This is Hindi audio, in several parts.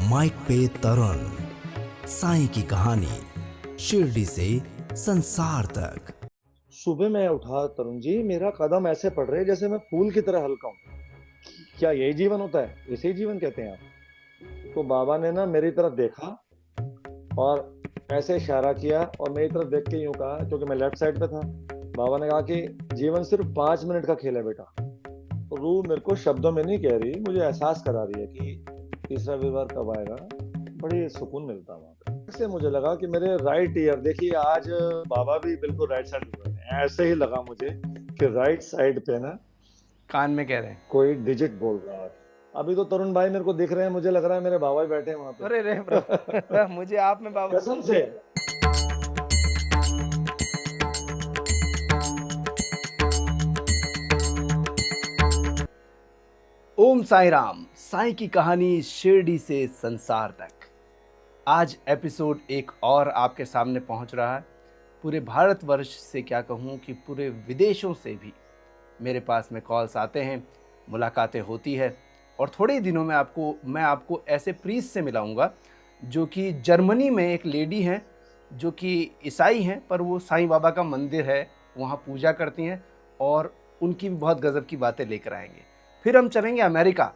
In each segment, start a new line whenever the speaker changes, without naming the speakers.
माइक पे तरुण, साईं की कहानी, शिरडी से संसार तक।
सुबह मैं उठा तरुण जी, मेरा कदम ऐसे पड़ रहे जैसे मैं फूल की तरह हल्का हूँ। क्या यही जीवन होता है? इसे ही जीवन कहते हैं आप? तो बाबा ने ना मेरी तरफ देखा और ऐसे इशारा किया और मेरी तरफ देख के यूं कहा, क्योंकि मैं लेफ्ट साइड पे था। बाबा ने कहा कि जीवन सिर्फ 5 मिनट का खेल है बेटा। तो रूह मेरे को शब्दों में नहीं कह रही, मुझे एहसास करा रही है कि तीसरा विवाह कब आएगा। बड़ी सुकून मिलता है वहाँ पे। ऐसे मुझे लगा कि मेरे राइट ईयर, देखिए आज बाबा भी बिल्कुल राइट साइड पे बैठे हैं। ऐसे ही लगा मुझे कि राइट साइड पे ना
कान में कह रहे हैं।
कोई डिजिट बोल रहा है। अभी तो तरुण भाई मेरे को दिख रहे हैं, मुझे लग रहा है मेरे बाबा ही बैठे हैं वहाँ
अरे रे
पे।
प्रभु मुझे आप में बाबा।
कसम से।
ओम साई राम, साईं की कहानी शिरडी से संसार तक। आज एपिसोड एक और आपके सामने पहुंच रहा है। पूरे भारतवर्ष से क्या कहूं कि पूरे विदेशों से भी मेरे पास में कॉल्स आते हैं, मुलाकातें होती है। और थोड़े ही दिनों में मैं आपको ऐसे प्रीस्ट से मिलाऊंगा जो कि जर्मनी में एक लेडी हैं, जो कि ईसाई हैं, पर वो साईं बाबा का मंदिर है, वहाँ पूजा करती हैं और उनकी भी बहुत गज़ब की बातें लेकर आएंगे। फिर हम चलेंगे अमेरिका।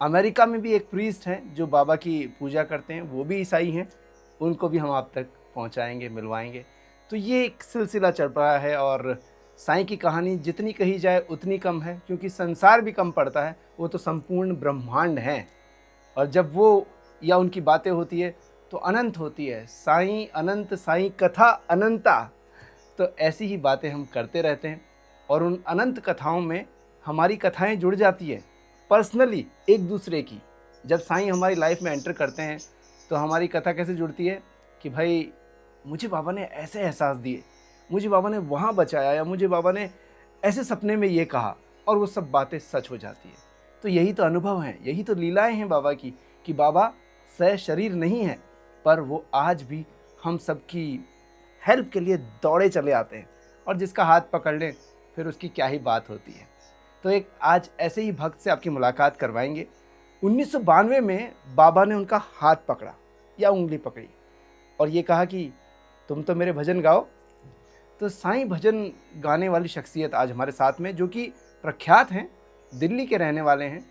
अमेरिका में भी एक प्रीस्ट हैं जो बाबा की पूजा करते हैं, वो भी ईसाई हैं, उनको भी हम आप तक पहुंचाएंगे, मिलवाएंगे। तो ये एक सिलसिला चल रहा है और साईं की कहानी जितनी कही जाए उतनी कम है, क्योंकि संसार भी कम पड़ता है, वो तो संपूर्ण ब्रह्मांड है। और जब वो या उनकी बातें होती है तो अनंत होती है। साईं अनंत, साईं कथा अनंता। तो ऐसी ही बातें हम करते रहते हैं और उन अनंत कथाओं में हमारी कथाएं जुड़ जाती है पर्सनली एक दूसरे की। जब साईं हमारी लाइफ में एंटर करते हैं तो हमारी कथा कैसे जुड़ती है कि भाई मुझे बाबा ने ऐसे एहसास दिए, मुझे बाबा ने वहाँ बचाया, या मुझे बाबा ने ऐसे सपने में ये कहा, और वो सब बातें सच हो जाती है। तो यही तो अनुभव हैं, यही तो लीलाएं हैं बाबा की, कि बाबा सह शरीर नहीं है, पर वो आज भी हम सबकी हेल्प के लिए दौड़े चले आते हैं। और जिसका हाथ पकड़ लें फिर उसकी क्या ही बात होती है। तो एक आज ऐसे ही भक्त से आपकी मुलाकात करवाएंगे। 1992 में बाबा ने उनका हाथ पकड़ा या उंगली पकड़ी और ये कहा कि तुम तो मेरे भजन गाओ। तो साईं भजन गाने वाली शख्सियत आज हमारे साथ में, जो कि प्रख्यात हैं, दिल्ली के रहने वाले हैं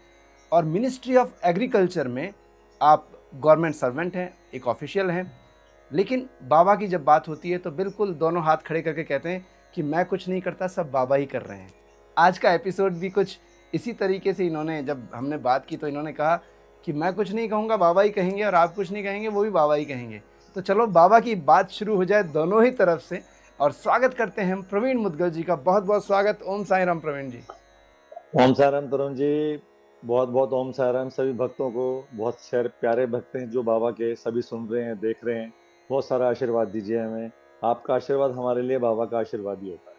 और मिनिस्ट्री ऑफ एग्रीकल्चर में आप गवर्नमेंट सर्वेंट हैं, एक ऑफिशियल हैं। लेकिन बाबा की जब बात होती है तो बिल्कुल दोनों हाथ खड़े करके कहते हैं कि मैं कुछ नहीं करता, सब बाबा ही कर रहे हैं। आज का एपिसोड भी कुछ इसी तरीके से, इन्होंने जब हमने बात की तो इन्होंने कहा कि मैं कुछ नहीं कहूँगा, बाबा ही कहेंगे, और आप कुछ नहीं कहेंगे, वो भी बाबा ही कहेंगे। तो चलो बाबा की बात शुरू हो जाए दोनों ही तरफ से। और स्वागत करते हैं हम प्रवीण मुदगल जी का। बहुत बहुत स्वागत। ओम साई राम प्रवीण जी।
ओम साईराम तरुण जी, बहुत बहुत ओम साईराम सभी भक्तों को। बहुत सारे प्यारे भक्त हैं जो बाबा के, सभी सुन रहे हैं, देख रहे हैं। बहुत सारा आशीर्वाद दीजिए हमें। आपका आशीर्वाद हमारे लिए बाबा का आशीर्वाद ही होता है।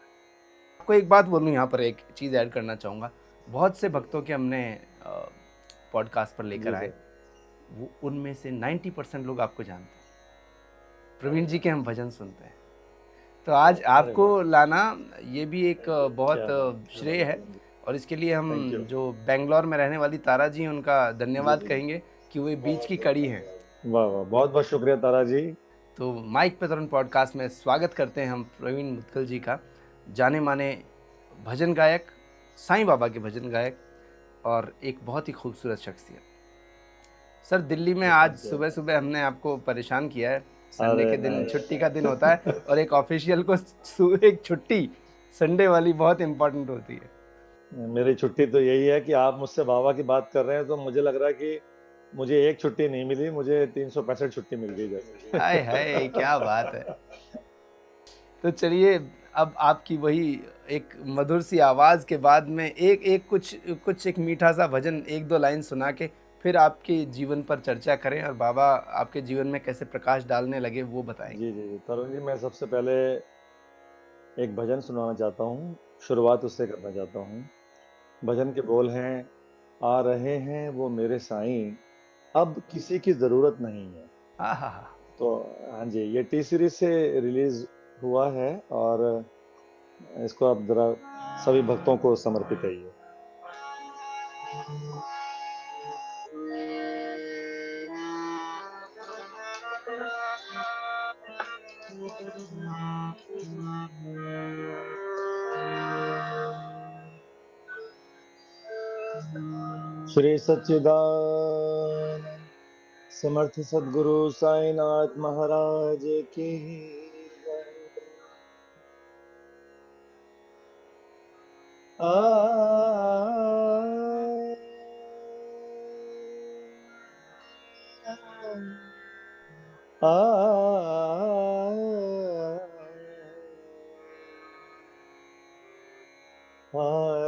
आपको एक बात बोलूँ, यहाँ पर एक चीज़ ऐड करना चाहूँगा। बहुत से भक्तों के हमने पॉडकास्ट पर लेकर
जी
आए,
सर।
वो उनमें से 90% लोग आपको जानते हैं, प्रवीण जी के हम भजन सुनते हैं। तो आज
अरे
आपको
वाह,
लाना ये भी एक बहुत
क्या बात,
श्रेय
धन्यवाद
है।
तरुण जी।
और इसके लिए हम
थैंक यू।
जो बेंगलोर में रहने वाली तारा जी हैं, उनका
जी
धन्यवाद
जी।
कहेंगे कि वो बीच
बहुत
की
बहुत
कड़ी हैं।
धन्यवाद। वाह वाह, बहुत बहुत शुक्रिया तारा जी।
तो माइक पे तुरंत पॉडकास्ट में स्वागत करते हैं हम प्रवीण मुदगल जी का, जाने माने भजन गायक, साईं बाबा के भजन गायक और एक बहुत ही खूबसूरत शख्सियत। सर दिल्ली में आज
थैंक यू।
सुबह सुबह हमने आपको परेशान किया है। संडे
अरे
के दिन
नहीं
छुट्टी का दिन होता है और एक ऑफिशियल को एक छुट्टी संडे वाली बहुत इम्पोर्टेंट होती है।
मेरी छुट्टी तो यही है कि आप मुझसे बाबा की बात कर रहे हैं, तो मुझे लग रहा है कि मुझे एक छुट्टी नहीं मिली, मुझे 365 छुट्टी मिल गई
हाय हाय
जैसे।
क्या बात है। तो चलिए, अब आपकी वही एक मधुर सी आवाज़ के बाद में एक एक कुछ एक मीठा सा भजन, एक दो लाइन सुना के फिर आपके जीवन पर चर्चा करें और बाबा आपके जीवन में कैसे प्रकाश डालने लगे वो बताएंगे।
जी जी जी तरुण जी, मैं सबसे पहले एक भजन सुनाना चाहता हूँ। शुरुआत उससे करना चाहता हूँ। भजन के बोल हैं, आ रहे हैं वो मेरे साईं, अब किसी की जरूरत नहीं है।
हाँ हाँ हाँ।
तो हाँ जी, ये टी सीरीज से रिलीज हुआ है और इसको आप जरा सभी भक्तों को समर्पित है ये। श्री सच्चिदानंद समर्थ सदगुरु साईनाथ महाराज की जय। आ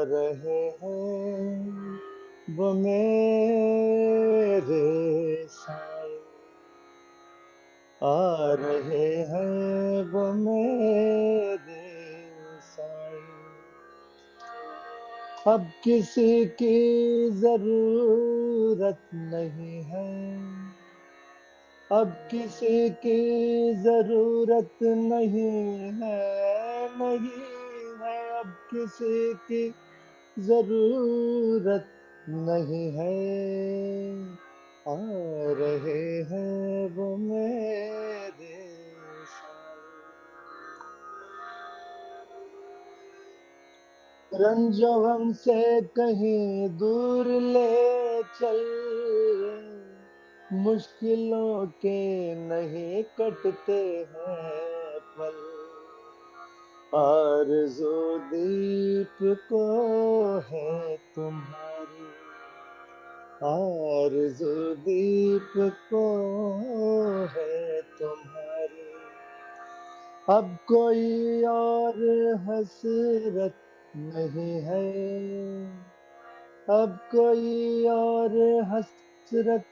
रहे हैं वो मेरे साईं, आ रहे हैं वो मेरे साईं। अब किसी की जरूरत नहीं है, अब किसी की जरूरत नहीं है, नहीं है अब किसी की जरूरत नहीं है। आ रहे हैं वो मेरे साईं। रंजो हमसे कहीं दूर ले चल, मुश्किलों के नहीं कटते हैं पल। आरज़ू दीप को है तुम्हारी, आरज़ू दीप को है तुम्हारी। अब कोई और हसरत नहीं है, अब कोई और हसरत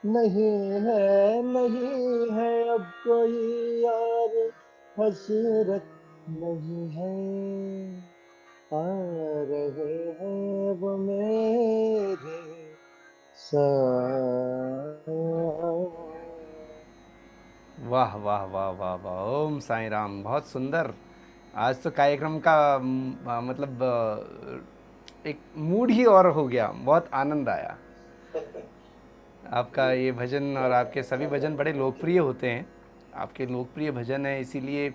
नहीं है, नहीं है अब कोई और हसरत नहीं है। आ रहे हैं वो मेरे साईं।
वाह वाह वाह वाह वाह, ओम साईं राम। बहुत सुंदर। आज तो कार्यक्रम का मतलब एक मूड ही और हो गया, बहुत आनंद आया। आपका ये भजन और आपके सभी भजन बड़े लोकप्रिय होते हैं। आपके लोकप्रिय भजन है, इसीलिए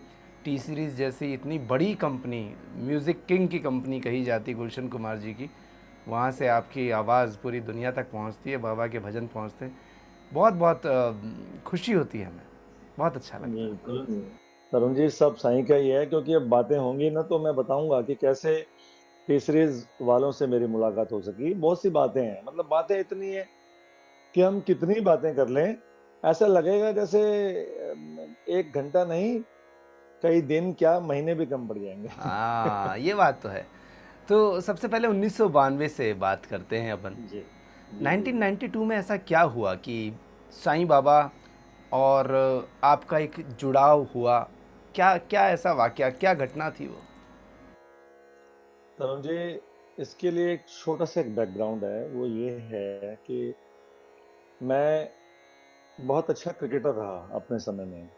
टी सीरीज़ जैसी इतनी बड़ी कंपनी, म्यूज़िक किंग की कंपनी कही जाती गुलशन कुमार जी की, वहाँ से आपकी आवाज़ पूरी दुनिया तक पहुँचती है, बाबा के भजन पहुँचते हैं। बहुत बहुत खुशी होती है हमें, बहुत अच्छा लगता है।
बिल्कुल तरुण जी, सब साईं का ही है, क्योंकि अब बातें होंगी ना तो मैं बताऊंगा कि कैसे टी सीरीज वालों से मेरी मुलाकात हो सकी। बहुत सी बातें हैं, मतलब बातें इतनी है कि हम कितनी बातें कर लें, ऐसा लगेगा जैसे एक घंटा नहीं, कई दिन क्या महीने भी कम पड़ जाएंगे।
हाँ, ये बात तो है। तो सबसे पहले 1992 से बात करते हैं अपन।
जी जी जी जी।
1992 में ऐसा क्या हुआ कि साईं बाबा और आपका एक जुड़ाव हुआ? क्या क्या ऐसा वाकया, क्या घटना थी वो?
तरुण जी, इसके लिए एक छोटा सा एक बैकग्राउंड है। वो ये है कि मैं बहुत अच्छा क्रिकेटर रहा अपने समय में।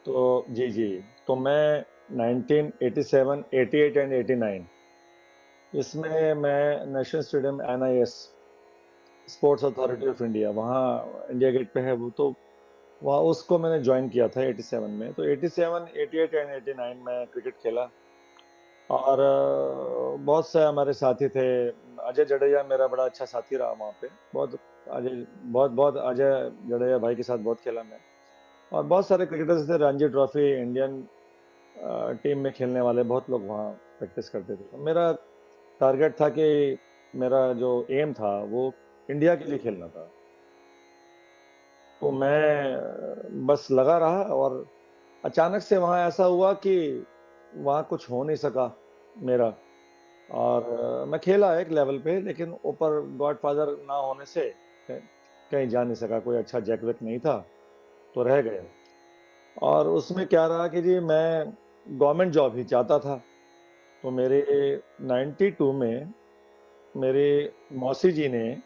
तो जी जी, तो मैं 1987, 88 एंड 89 इसमें मैं national stadium NIS, sports authority of India, वहाँ इंडिया गेट पे है वो, तो वहाँ उसको मैंने ज्वाइन किया था 87 में। तो 87, 88 एंड 89 में क्रिकेट खेला। और बहुत से हमारे साथी थे। अजय जडेजा मेरा बड़ा अच्छा साथी रहा वहाँ पे। बहुत अजय बहुत बहुत अजय जडेजा भाई के साथ बहुत खेला मैं। और बहुत सारे क्रिकेटर्स थे, रणजी ट्रॉफी, इंडियन टीम में खेलने वाले बहुत लोग वहाँ प्रैक्टिस करते थे। तो मेरा टारगेट था कि मेरा जो एम था वो इंडिया के लिए खेलना था। तो मैं बस लगा रहा, और अचानक से वहाँ ऐसा हुआ कि वहाँ कुछ हो नहीं सका मेरा। और मैं खेला एक लेवल पे, लेकिन ऊपर गॉडफादर ना होने से कहीं जा नहीं सका, कोई अच्छा जैक वैक नहीं था, तो रह गए। और उसमें क्या रहा कि जी मैं गवर्नमेंट जॉब ही चाहता था। तो मेरे 92 में मेरे मौसी जी ने,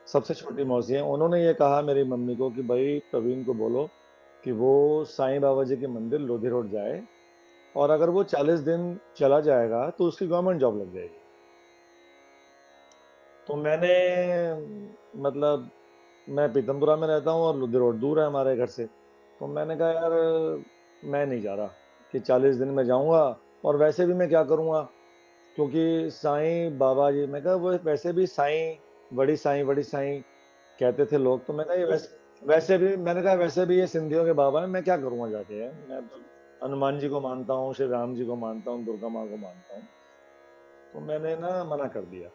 सबसे छोटी मौसी हैं, उन्होंने ये कहा मेरी मम्मी को कि भाई प्रवीण को बोलो कि वो साईं बाबा जी के मंदिर लोधी रोड जाए, और अगर वो 40 दिन चला जाएगा तो उसकी गवर्नमेंट जॉब लग जाएगी। तो मैंने, मतलब मैं पीतमपुरा में रहता हूँ और लोधी रोड दूर है हमारे घर से। तो मैंने कहा यार, मैं नहीं जा रहा कि 40 दिन में जाऊंगा, और वैसे भी मैं क्या करूंगा, क्योंकि साईं बाबा जी, मैं कहा वो वैसे भी साईं, बड़ी साईं कहते थे लोग, तो मैं कहा ये वैसे भी, मैंने कहा वैसे भी ये सिंधियों के बाबा हैं, मैं क्या करूँगा जाके यार, मैं तो हनुमान जी को मानता हूँ, श्री राम जी को मानता हूँ, दुर्गा माँ को मानता हूँ। तो मैंने ना मना कर दिया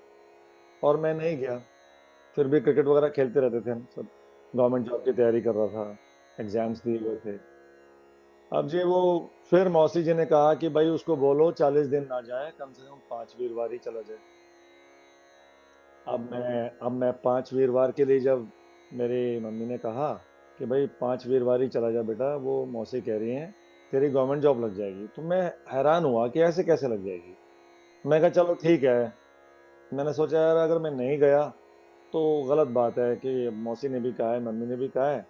और मैं नहीं गया। फिर भी क्रिकेट वगैरह खेलते रहते थे हम सब। गवर्नमेंट जॉब की तैयारी कर रहा था, एग्ज़ाम्स दिए हुए थे। अब जी वो फिर मौसी जी ने कहा कि भाई उसको बोलो 40 दिन ना जाए, कम से कम 5 वीरवार ही चला जाए। अब मैं 5 वीरवार के लिए जब मेरी मम्मी ने कहा कि भाई 5 वीरवार ही चला जा बेटा, वो मौसी कह रही हैं तेरी गवर्नमेंट जॉब लग जाएगी। तो मैं हैरान हुआ कि ऐसे कैसे लग जाएगी? मैं कहा चलो ठीक है। मैंने सोचा यार अगर मैं नहीं गया तो गलत बात है कि मौसी ने भी कहा है, मम्मी ने भी कहा है,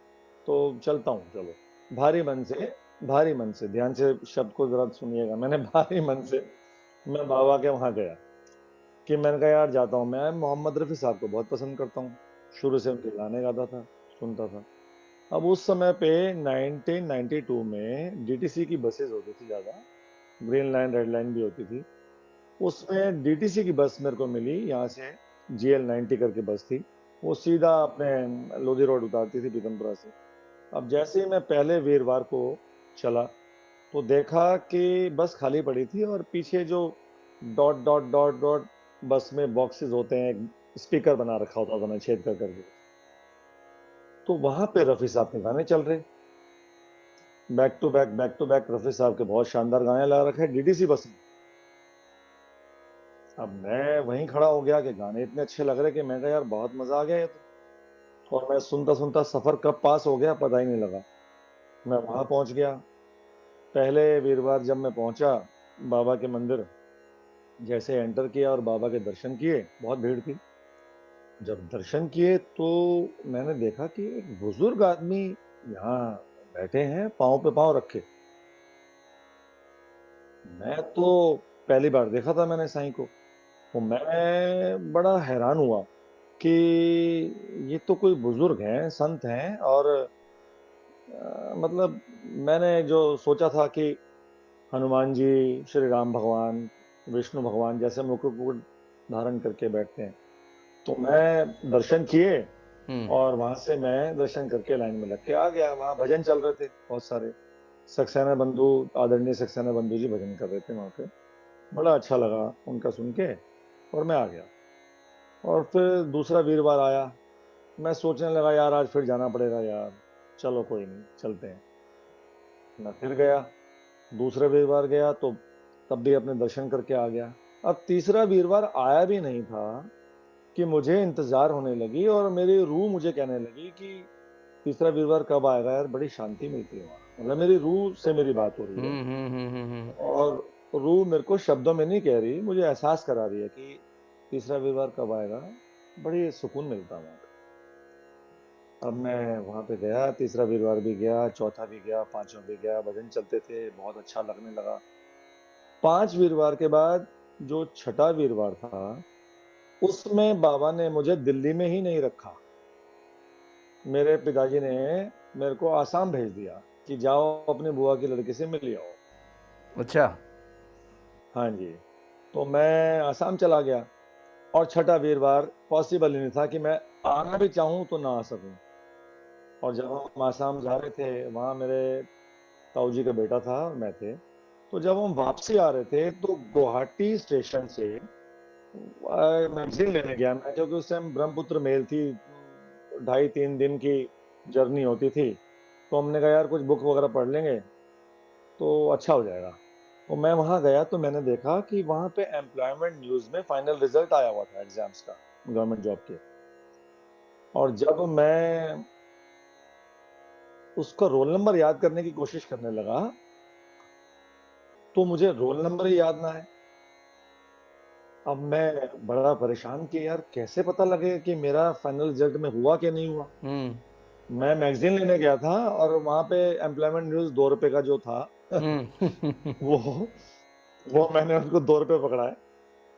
तो चलता हूँ चलो। भारी मन से भारी मन से, ध्यान से शब्द को ज़रा सुनिएगा। मैंने भारी मन से मैं बाबा के वहाँ गया कि मैंने कहा यार जाता हूँ। मैं मोहम्मद रफ़ी साहब को बहुत पसंद करता हूँ। शुरू से उनके गाने गाता था, सुनता था। अब उस समय पे 1992 में डीटीसी की बसेज़ होती थी ज़्यादा, ग्रीन लाइन, रेड लाइन भी होती थी। उसमें डीटीसी की बस मेरे को मिली, यहाँ से जीएल 90 करके बस थी। वो सीधा अपने लोधी रोड उतारती थी पीतमपुरा से। अब जैसे ही मैं पहले वीरवार को चला, तो देखा कि बस खाली पड़ी थी और पीछे जो डॉट बस में बॉक्सेस होते हैं, स्पीकर बना रखा होता था ना छेद कर करके। तो वहाँ पे रफ़ी साहब के गाने चल रहे। बैक टू बैक रफ़ी साहब के बहुत शानदार गाने लगा रखे डीटीसी बस में। अब मैं वहीं खड़ा हो गया कि गाने इतने अच्छे लग रहे कि मैं कहा यार बहुत मज़ा आ गया ये तो। और मैं सुनता-सुनता सफ़र कब पास हो गया पता ही नहीं लगा। मैं वहाँ पहुँच गया। पहले वीरवार जब मैं पहुँचा बाबा के मंदिर, जैसे एंटर किया और बाबा के दर्शन किए, बहुत भीड़ थी। जब दर्शन किए तो मैंने देखा कि एक बुज़ुर्ग आदमी यहाँ बैठे हैं, पाँव पे पाँव रखे। मैं तो पहली बार देखा था मैंने साईं को, तो मैं बड़ा हैरान हुआ कि ये तो कोई बुज़ुर्ग हैं, संत हैं और मतलब मैंने जो सोचा था कि हनुमान जी, श्री राम भगवान, विष्णु भगवान जैसे मुकुट धारण करके बैठते हैं। तो मैं दर्शन किए
हम्म।
और वहाँ से मैं दर्शन करके लाइन में लग के आ गया। वहाँ भजन चल रहे थे बहुत सारे। सक्सेना बंधु, आदरणीय सक्सेना बंधु जी भजन कर रहे थे वहाँ पे। बड़ा अच्छा लगा उनका सुन के और मैं आ गया। और फिर दूसरा वीरवार आया। मैं सोचने लगा यार आज फिर जाना पड़ेगा यार। चलो कोई नहीं, चलते हैं। मैं फिर गया, दूसरे वीरवार गया तो तब भी अपने दर्शन करके आ गया। अब तीसरा वीरवार आया भी नहीं था कि मुझे इंतज़ार होने लगी और मेरी रूह मुझे कहने लगी कि तीसरा वीरवार कब आएगा यार, बड़ी शांति मिलती है वहाँ। मतलब मेरी रूह से मेरी बात हो रही है और रूह मेरे को शब्दों में नहीं कह रही, मुझे एहसास करा रही है कि तीसरा वीरवार कब आएगा, बड़ी सुकून मिलता है वहाँ पे। अब मैं वहाँ पे गया, तीसरा वीरवार भी गया, चौथा भी गया, पाँचवाँ भी गया, भजन चलते थे, बहुत अच्छा लगने लगा। 5 वीरवार के बाद जो छठा वीरवार था, उसमें बाबा ने मुझे दिल्ली में ही नहीं रखा। मेरे पिताजी ने मेरे को आसाम भेज दिया कि जाओ अपनी बुआ की लड़की से मिल आओ।
अच्छा।
हाँ जी, तो मैं आसाम चला गया और छठा वीरवार पॉसिबल ही नहीं था कि मैं आना भी चाहूँ तो ना आ सकूँ। और जब हम आसाम जा रहे थे, वहाँ मेरे ताऊ जी का बेटा था और मैं थे। तो जब हम वापसी आ रहे थे, तो गुवाहाटी स्टेशन से मैगज़ीन लेने गया मैं, क्योंकि उस टाइम ब्रह्मपुत्र मेल थी, 2.5-3 दिन की जर्नी होती थी। तो हमने कहा यार कुछ बुक वगैरह पढ़ लेंगे, तो अच्छा हो जाएगा। तो मैं वहाँ गया तो मैंने देखा कि वहाँ पे एम्प्लॉयमेंट न्यूज़ में फाइनल रिज़ल्ट आया हुआ था एग्ज़ाम्स का, गवर्नमेंट जॉब के। और जब मैं उसका रोल नंबर याद करने की कोशिश करने लगा, तो मुझे रोल नंबर ही याद ना आए। अब मैं बड़ा परेशान कि यार कैसे पता लगेगा कि मेरा फाइनल रिज़ल्ट में हुआ कि नहीं हुआ? मैं मैगज़ीन लेने गया था और वहाँ पे एम्प्लॉयमेंट न्यूज़ ₹2 का जो था वो वो मैंने उसको ₹2 पकड़ा है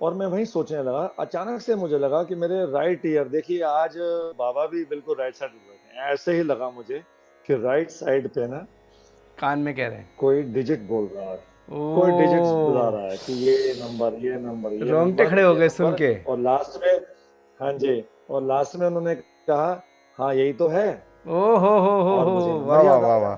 और मैं वहीं सोचने लगा। अचानक से मुझे लगा कि मेरे राइट ईयर, देखिए आज बाबा भी बिल्कुल राइट साइड पे बैठे हैं। ऐसे ही लगा मुझे कि राइट साइड पे ना
कान में कह रहे हैं।
कोई डिजिट बोल रहा है। कोई डिजिट्स
ओ,
बता रहा है कि ये
रोंगटे
नंबर
खड़े हो
ये
गए सुन
नंबर।
के।
और लास्ट में, हाँ जी, और लास्ट में उन्होंने कहा हाँ यही तो है।
ओ हो,
और मुझे नंबर
वाह वाह
याद आ
वाह
गया।
वाह।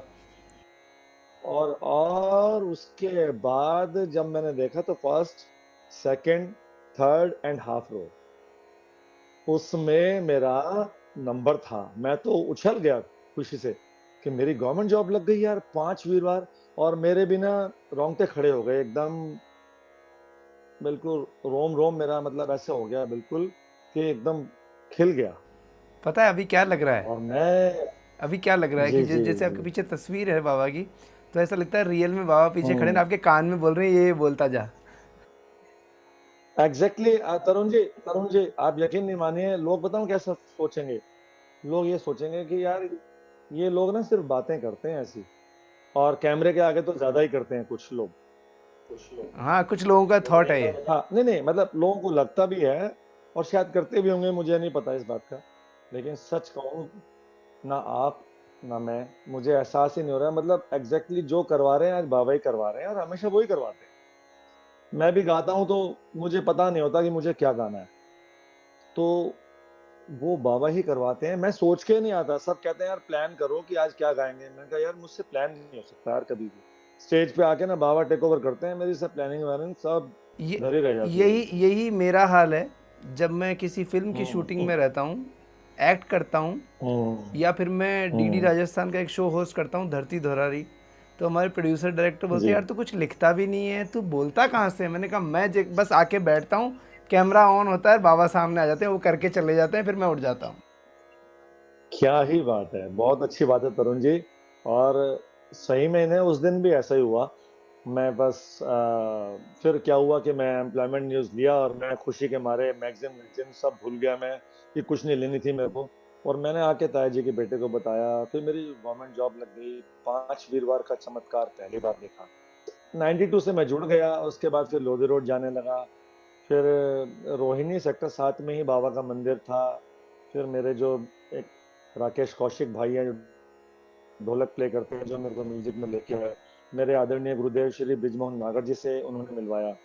और उसके बाद जब मैंने देखा तो first, second, third and half rho, उसमें मेरा नंबर था। मैं तो उछल गया खुशी से कि मेरी गवर्नमेंट जॉब लग गई यार, 5 वीरवार। और मेरे बिना रोंगटे खड़े हो गए एकदम, बिल्कुल रोम रोम मेरा मतलब ऐसे हो गया बिल्कुल कि एकदम खिल गया।
पता है अभी क्या लग रहा है?
और मैं,
अभी क्या लग रहा है कि
जी जी
जैसे आपके
जी,
पीछे तस्वीर है बाबा की, तो ऐसा लगता है रियल में बाबा पीछे खड़े ना,
हम्म,
आपके कान में बोल रहे हैं ये बोलता जा।
एग्जैक्टली तरुण जी, तरुण जी आप यकीन नहीं मानिए, लोग बताऊं क्या सोचेंगे। लोग ये सोचेंगे कि यार ये लोग ना सिर्फ बातें करते हैं ऐसी, और कैमरे के आगे तो ज्यादा ही करते हैं कुछ लोग।
हाँ, कुछ लोगों का थॉट है ये।
हाँ नहीं नहीं, मतलब लोगों को लगता भी है और शायद करते भी होंगे, मुझे नहीं पता इस बात का। लेकिन सच कहूँ, ना आप ना मैं, मुझे एहसास ही नहीं हो रहा है। मतलब एग्जैक्टली जो करवा रहे हैं आज बाबा ही करवा रहे हैं, और हमेशा वही करवाते हैं। मैं भी गाता हूँ तो मुझे पता नहीं होता कि मुझे क्या गाना है, तो वो बाबा ही करवाते हैं। मैं सोच के नहीं आता। सब कहते हैं यार प्लान करो कि आज क्या गाएंगे, मैंने कहा यार मुझसे प्लान नहीं हो सकता यार कभी भी। स्टेज पे आके ना बाबा टेक ओवर करते हैं, मेरी सब प्लानिंग वानिंग सब
ये
धरी रह जाती है
यही
बिल्कुल।
यही मेरा हाल है। जब मैं किसी फिल्म की शूटिंग
हम्म
में रहता हूँ, एक्ट करता हूँ,
हम्म
या फिर मैं डीडी
हम्म,
राजस्थान का एक शो होस्ट करता हूँ, धरती धोरारी, तो हमारे प्रोड्यूसर डायरेक्टर बोलते
जी।
हैं यार तू कुछ लिखता भी नहीं है, तू बोलता कहाँ से है? मैंने कहा मैं बस आके बैठता हूँ, कैमरा ऑन होता है, बाबा सामने आ जाते हैं, वो करके चले जाते हैं, फिर मैं उठ जाता हूँ।
क्या ही बात है, बहुत अच्छी बात है तरुण जी। और सही में इन्हें उस दिन भी ऐसा ही हुआ। मैं बस फिर क्या हुआ कि मैं एम्प्लॉयमेंट न्यूज़ लिया, और मैं खुशी के मारे मैगजीन वैगजीन सब भूल गया मैं कि कुछ नहीं लेनी थी मेरे को। और मैंने आके ताया जी के बेटे को बताया, फिर मेरी गवर्नमेंट जॉब लग गई। 5 वीरवार का चमत्कार पहली बार देखा। 92 से मैं जुड़ गया, उसके बाद फिर लोधी रोड जाने लगा। फिर रोहिणी सेक्टर 7 में ही बाबा का मंदिर था। फिर मेरे जो एक राकेश कौशिक भाई हैं, जो ढोलक प्ले करते हैं, जो मेरे को म्यूजिक में लेके आए, मेरे आदरणीय गुरुदेव श्री ब्रिजमोहन नागर जी से उन्होंने मिलवाया।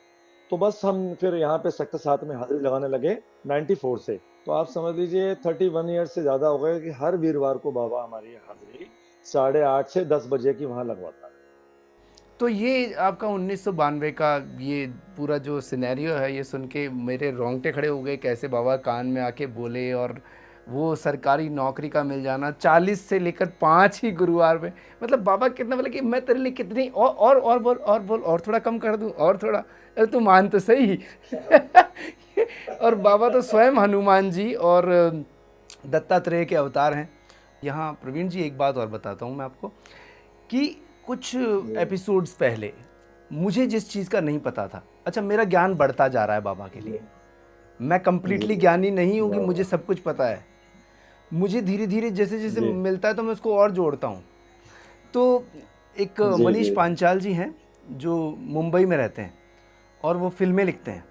तो बस हम फिर यहाँ पे सेक्टर 7 में हाजिरी लगाने लगे 94 से। तो आप समझ लीजिए 31 ईयर से ज्यादा हो गए कि हर वीरवार को बाबा हमारी हाजिरी 8:30 से 10 बजे की वहां लगवाता है।
तो ये आपका 1992 का ये पूरा जो सिनेरियो है, ये सुन के मेरे रोंगटे खड़े हो गए, कैसे बाबा कान में आके बोले, और वो सरकारी नौकरी का मिल जाना 40 से लेकर 5 ही गुरुवार में। मतलब बाबा कितना बोले कि मैं तेरे लिए कितनी और बोल, और बोल, और थोड़ा कम कर दूं, और थोड़ा, अरे तू मान तो सही। और बाबा तो स्वयं हनुमान जी और दत्तात्रेय के अवतार हैं। यहाँ प्रवीण जी एक बात और बताता हूँ मैं आपको, कि कुछ
जी
एपिसोड्स पहले मुझे जिस चीज़ का नहीं पता था, अच्छा मेरा ज्ञान बढ़ता जा रहा है बाबा के
जी
लिए। मैं
जी,
कंप्लीटली ज्ञानी नहीं हूँ कि
वाह
मुझे
वाह,
सब कुछ पता है। मुझे धीरे धीरे जैसे जैसे
जी
मिलता है तो मैं उसको और जोड़ता हूँ। तो एक
जी
मनीष
जी
पांचाल जी हैं, जो मुंबई में रहते हैं और वो फिल्में लिखते हैं,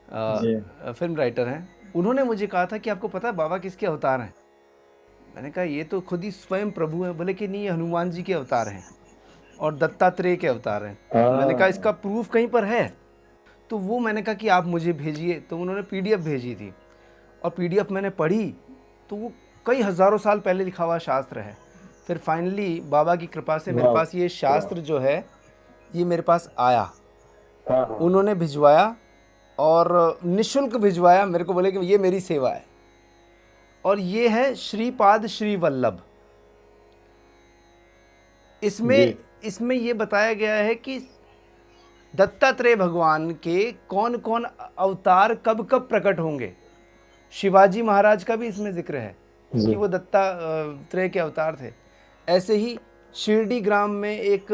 जी,
फिल्म राइटर हैं। उन्होंने मुझे कहा था कि आपको पता है बाबा किसके अवतार हैं? मैंने कहा ये तो खुद ही स्वयं प्रभु हैं। बोले कि नहीं, ये हनुमान जी के अवतार हैं और दत्तात्रेय के अवतार हैं। मैंने कहा इसका
हाँ
प्रूफ कहीं पर है? तो वो मैंने कहा कि आप मुझे भेजिए, तो उन्होंने पीडीएफ भेजी थी, और पीडीएफ मैंने पढ़ी, तो वो कई हज़ारों साल पहले लिखा हुआ शास्त्र है। फिर फाइनली बाबा की कृपा से मेरे
वाह
पास ये
वाह,
शास्त्र जो है, ये मेरे पास आया।
हाँ हाँ,
उन्होंने भिजवाया, और निशुल्क भिजवाया, मेरे को बोले कि ये मेरी सेवा है। और ये है श्रीपाद श्री वल्लभ।
जी
इसमें इसमें ये बताया गया है कि दत्तात्रेय भगवान के कौन कौन अवतार कब कब प्रकट होंगे। शिवाजी महाराज का भी इसमें जिक्र है
जी,
कि वो दत्तात्रेय के अवतार थे। ऐसे ही शिरडी ग्राम में एक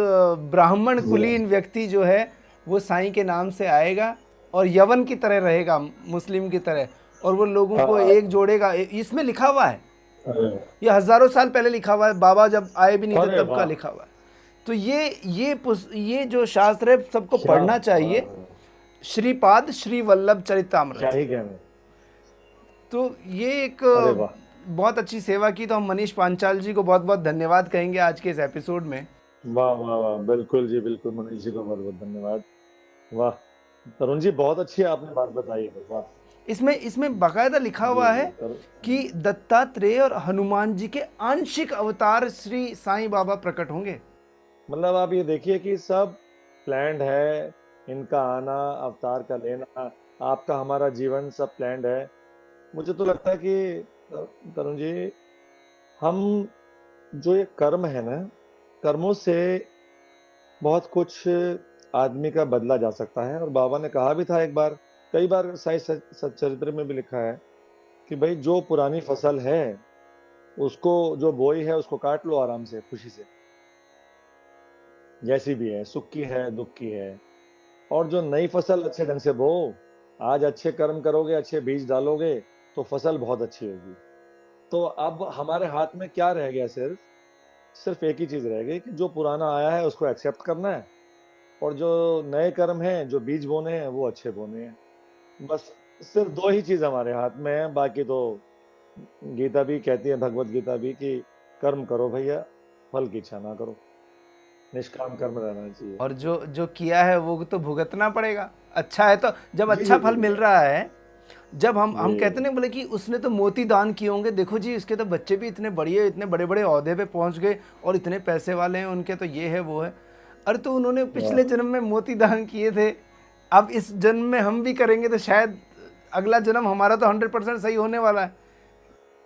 ब्राह्मण
जी
कुलीन व्यक्ति जो है, वो साईं के नाम से आएगा और यवन की तरह रहेगा, मुस्लिम की तरह, और वो लोगों को
हाँ,
एक जोड़ेगा। इसमें लिखा हुआ है,
अरे
ये हजारों साल पहले लिखा हुआ है, बाबा जब आए भी नहीं थे
अरे
तब का
वाह,
लिखा हुआ है। तो ये जो शास्त्र है सबको
क्या
पढ़ना चाहिए,
बात है,
श्रीपाद श्री वल्लभ
क्या
चरितमृत।
ही कहने।
तो ये एक
अरे वाह,
बहुत अच्छी सेवा की, तो हम मनीष पांचाल जी को बहुत बहुत धन्यवाद कहेंगे आज के इस एपिसोड में।
वाह वाह वाह, बिल्कुल जी बिल्कुल, मनीष जी को बहुत बहुत धन्यवाद। वाह, तरुण जी बहुत अच्छी आपने बात बताई है। वाह।
इसमें इसमें बाकायदा लिखा
जी
हुआ
जी
है कि दत्तात्रेय और हनुमान जी के आंशिक अवतार श्री साईं बाबा प्रकट होंगे।
मतलब आप ये देखिए कि सब प्लान्ड है, इनका आना, अवतार का लेना, आपका हमारा जीवन सब प्लान्ड है। मुझे तो लगता है कि तरुण जी, हम जो ये कर्म है ना, कर्मों से बहुत कुछ आदमी का बदला जा सकता है। और बाबा ने कहा भी था एक बार, कई बार साई सच्चरित्र में भी लिखा है कि भाई जो पुरानी फसल है, उसको जो बोई है उसको काट लो आराम से, खुशी से, जैसी भी है, सुख की है दुख की है। और जो नई फसल अच्छे ढंग से बो, आज अच्छे कर्म करोगे, अच्छे बीज डालोगे, तो फसल बहुत अच्छी होगी। तो अब हमारे हाथ में क्या रह गया? सिर्फ सिर्फ एक ही चीज रह गई कि जो पुराना आया है उसको एक्सेप्ट करना है, और जो नए कर्म हैं, जो बीज बोने हैं, वो अच्छे बोने हैं। बस सिर्फ दो ही चीज हमारे हाथ में है। बाकी तो गीता भी कहती है, भगवत गीता भी, कि कर्म करो भैया, फल की इच्छा ना करो, निष्काम कर्म रहना चाहिए।
और जो जो किया है वो तो भुगतना पड़ेगा। अच्छा है तो जब
जी
अच्छा
जी
फल
जी
मिल रहा है, जब हम कहते
जी।
नहीं बोले कि उसने तो मोती दान किए होंगे, देखो जी इसके तो बच्चे भी इतने बढ़िया, इतने बड़े बड़े ओहदे पे पहुंच गए और इतने पैसे वाले हैं उनके, तो ये है वो है। अरे तो उन्होंने पिछले
वाह
जन्म में मोती दान किए थे, अब इस जन्म में हम भी करेंगे तो शायद अगला जन्म हमारा तो 100% सही होने वाला है।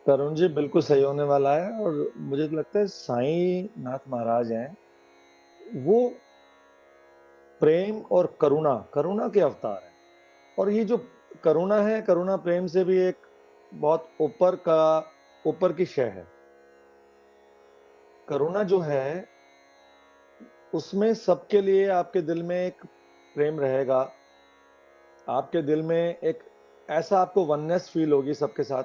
तरुण जी, बिल्कुल सही होने वाला है। और मुझे तो लगता है साईं नाथ महाराज हैं, वो प्रेम और करुणा, करुणा के अवतार हैं। और ये जो करुणा है, करुणा प्रेम से भी एक बहुत ऊपर की शय है। करुणा जो है, उसमें सबके लिए आपके दिल में एक प्रेम रहेगा, आपके दिल में एक ऐसा आपको वननेस फील होगी सबके साथ।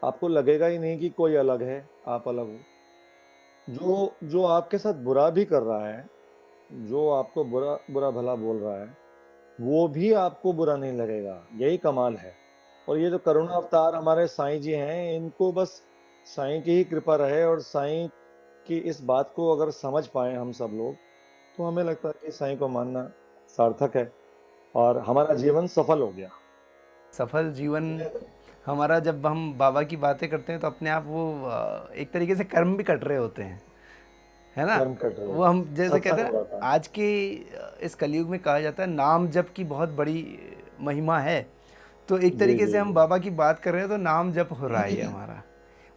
आपको लगेगा ही नहीं कि कोई अलग है, आप अलग हो। जो जो आपके साथ बुरा भी कर रहा है, जो आपको बुरा बुरा भला बोल रहा है, वो भी आपको बुरा नहीं लगेगा। यही कमाल है। और ये जो करुणा अवतार हमारे साईं जी हैं, इनको बस साईं की ही कृपा रहे, और साईं की इस बात को अगर समझ पाए हम सब लोग, तो हमें लगता है कि साईं को मानना सार्थक है, और हमारा जीवन सफल हो गया।
सफल जीवन हमारा, जब हम बाबा की बातें करते हैं तो अपने आप वो एक तरीके से कर्म भी कट रहे होते हैं, है ना।
कर्म कट रहे
वो हम
होते,
जैसे कहते
सत्संग
हैं
हो जाता है।
आज के इस कलयुग में कहा जाता है नाम जप की बहुत बड़ी महिमा है। तो एक
जी
तरीके
जी
से हम
जी
बाबा की बात कर रहे हैं तो नाम जप हो रहा है ये हमारा,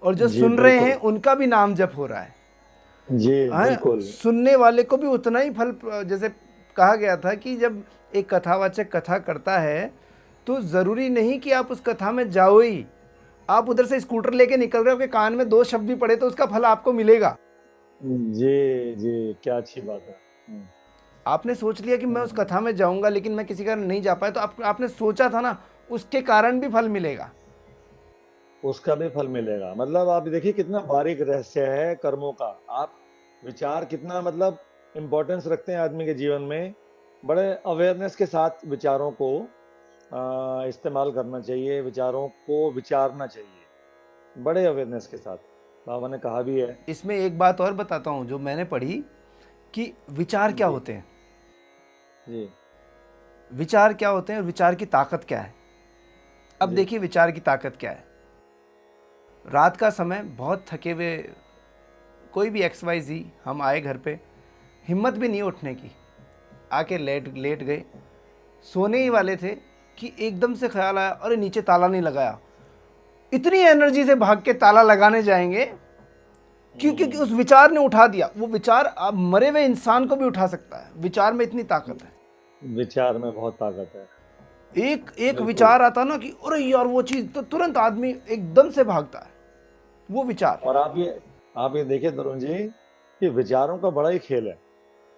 और जो
जी
सुन रहे हैं
बिल्कुल।
उनका भी नाम जप हो रहा है।
जी
हाँ,
बिल्कुल।
सुनने वाले को भी उतना ही फल, जैसे कहा गया था कि जब एक कथावाचक कथा करता है तो ज़रूरी नहीं कि आप उस कथा में जाओ ही, आप उधर से स्कूटर लेके निकल रहे हो कि कान में दो शब्द भी पड़े तो उसका फल आपको मिलेगा।
जी जी, क्या अच्छी बात है।
आपने सोच लिया कि मैं उस
हम्म।
कथा में जाऊंगा लेकिन मैं किसी कारण नहीं जा पाया, तो आपने सोचा था ना, उसके कारण भी फल मिलेगा।
उसका भी फल मिलेगा। मतलब आप देखिए कितना बारीक रहस्य है कर्मों का। आप विचार कितना, मतलब इम्पोर्टेंस रखते हैं आदमी के जीवन में। बड़े अवेयरनेस के साथ विचारों को इस्तेमाल करना चाहिए, विचारों को विचारना चाहिए, बड़े अवेयरनेस के साथ। बाबा ने कहा भी है।
इसमें एक बात और बताता हूँ जो मैंने पढ़ी, कि विचार क्या
जी
होते हैं,
जी
विचार क्या होते हैं और विचार की ताकत क्या है। अब
जी
देखिए विचार की ताकत क्या है। रात का समय, बहुत थके हुए, कोई भी एक्स वाई जी हम आए घर पे, हिम्मत भी नहीं उठने की, आके लेट लेट गए, सोने ही वाले थे कि एकदम से ख्याल आया अरे नीचे ताला नहीं लगाया। इतनी एनर्जी से भाग के ताला लगाने जाएंगे, क्योंकि उस विचार ने उठा दिया। वो विचार अब मरे हुए इंसान को भी उठा सकता है, विचार में इतनी ताकत है।
विचार में बहुत ताकत है।
एक एक
बिल्कुल।
विचार आता ना कि अरे यार वो चीज, तो तुरंत आदमी एकदम से भागता है, वो विचार।
और आप ये देखिए तरुण जी, कि विचारों का बड़ा ही खेल है।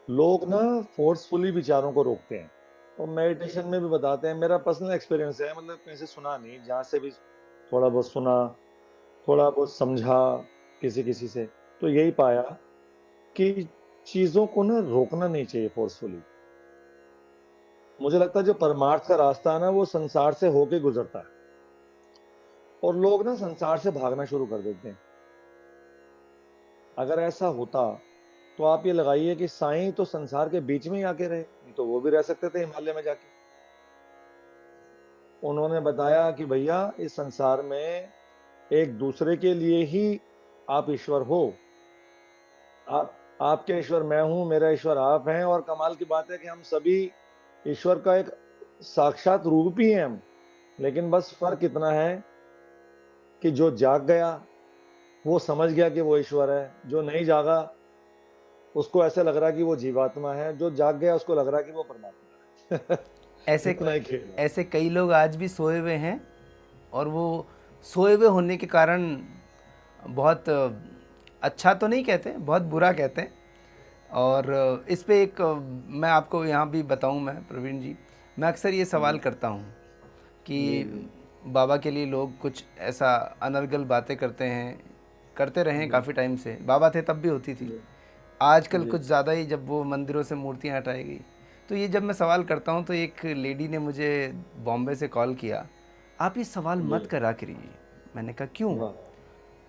लोग ना फोर्सफुली विचारों को रोकते हैं, और मेडिटेशन में भी बताते हैं। मेरा पर्सनल एक्सपीरियंस है, मतलब कहीं से सुना नहीं, जहाँ से भी थोड़ा बहुत सुना, थोड़ा बहुत समझा किसी किसी से, तो यही पाया कि चीजों को ना रोकना नहीं चाहिए फोर्सफुली। मुझे लगता है जो परमार्थ का रास्ता है ना, वो संसार से होके गुजरता है, और लोग ना संसार से भागना शुरू कर देते हैं। अगर ऐसा होता, तो आप ये लगाइए कि साईं तो संसार के बीच में ही आके रहे, नहीं तो वो भी रह सकते थे हिमालय में जाके। उन्होंने बताया कि भैया इस संसार में एक दूसरे के लिए ही आप ईश्वर हो। आप आपके ईश्वर मैं हूं, मेरा ईश्वर आप हैं, और कमाल की बात है कि हम सभी ईश्वर का एक साक्षात रूप ही हैं हम। लेकिन बस फर्क इतना है कि जो जाग गया वो समझ गया कि वो ईश्वर है, जो नहीं जागा उसको ऐसे लग रहा है कि वो जीवात्मा है, जो जाग गया उसको लग रहा है कि वो परमात्मा है।
ऐसे
इतना ही खेल है।
ऐसे कई लोग आज भी सोए हुए हैं, और वो सोए हुए होने के कारण बहुत अच्छा तो नहीं कहते, बहुत बुरा कहते हैं। और इस पे एक मैं आपको यहाँ भी बताऊँ, मैं प्रवीण जी, मैं अक्सर ये सवाल करता हूँ कि बाबा के लिए लोग कुछ ऐसा अनर्गल बातें करते हैं, करते रहे हैं काफ़ी टाइम से, बाबा थे तब भी होती थी, आजकल कुछ ज़्यादा ही जब वो मंदिरों से मूर्तियाँ हटाई गई। तो ये जब मैं सवाल करता हूँ तो एक लेडी ने मुझे बॉम्बे से कॉल किया, आप ये सवाल मत करा करिए। मैंने कहा क्यों?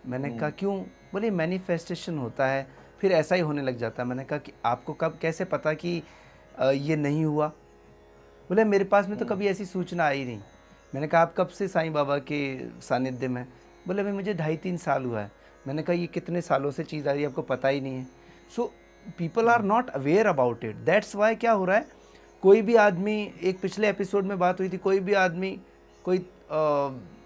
मैंने कहा क्यों? बोले मैनिफेस्टेशन होता है, फिर ऐसा ही होने लग जाता है। मैंने कहा कि आपको कब कैसे पता कि ये नहीं हुआ? बोले मेरे पास में तो कभी ऐसी सूचना आई नहीं। मैंने कहा आप कब से साईं बाबा के सानिध्य में? बोले भाई मुझे 2.5-3 साल हुआ है। मैंने कहा ये कितने सालों से चीज़ आ रही है, आपको पता ही नहीं है। So people are not aware about it, that's why क्या हो रहा है, कोई भी आदमी, एक पिछले एपिसोड में बात हुई थी, कोई भी आदमी, कोई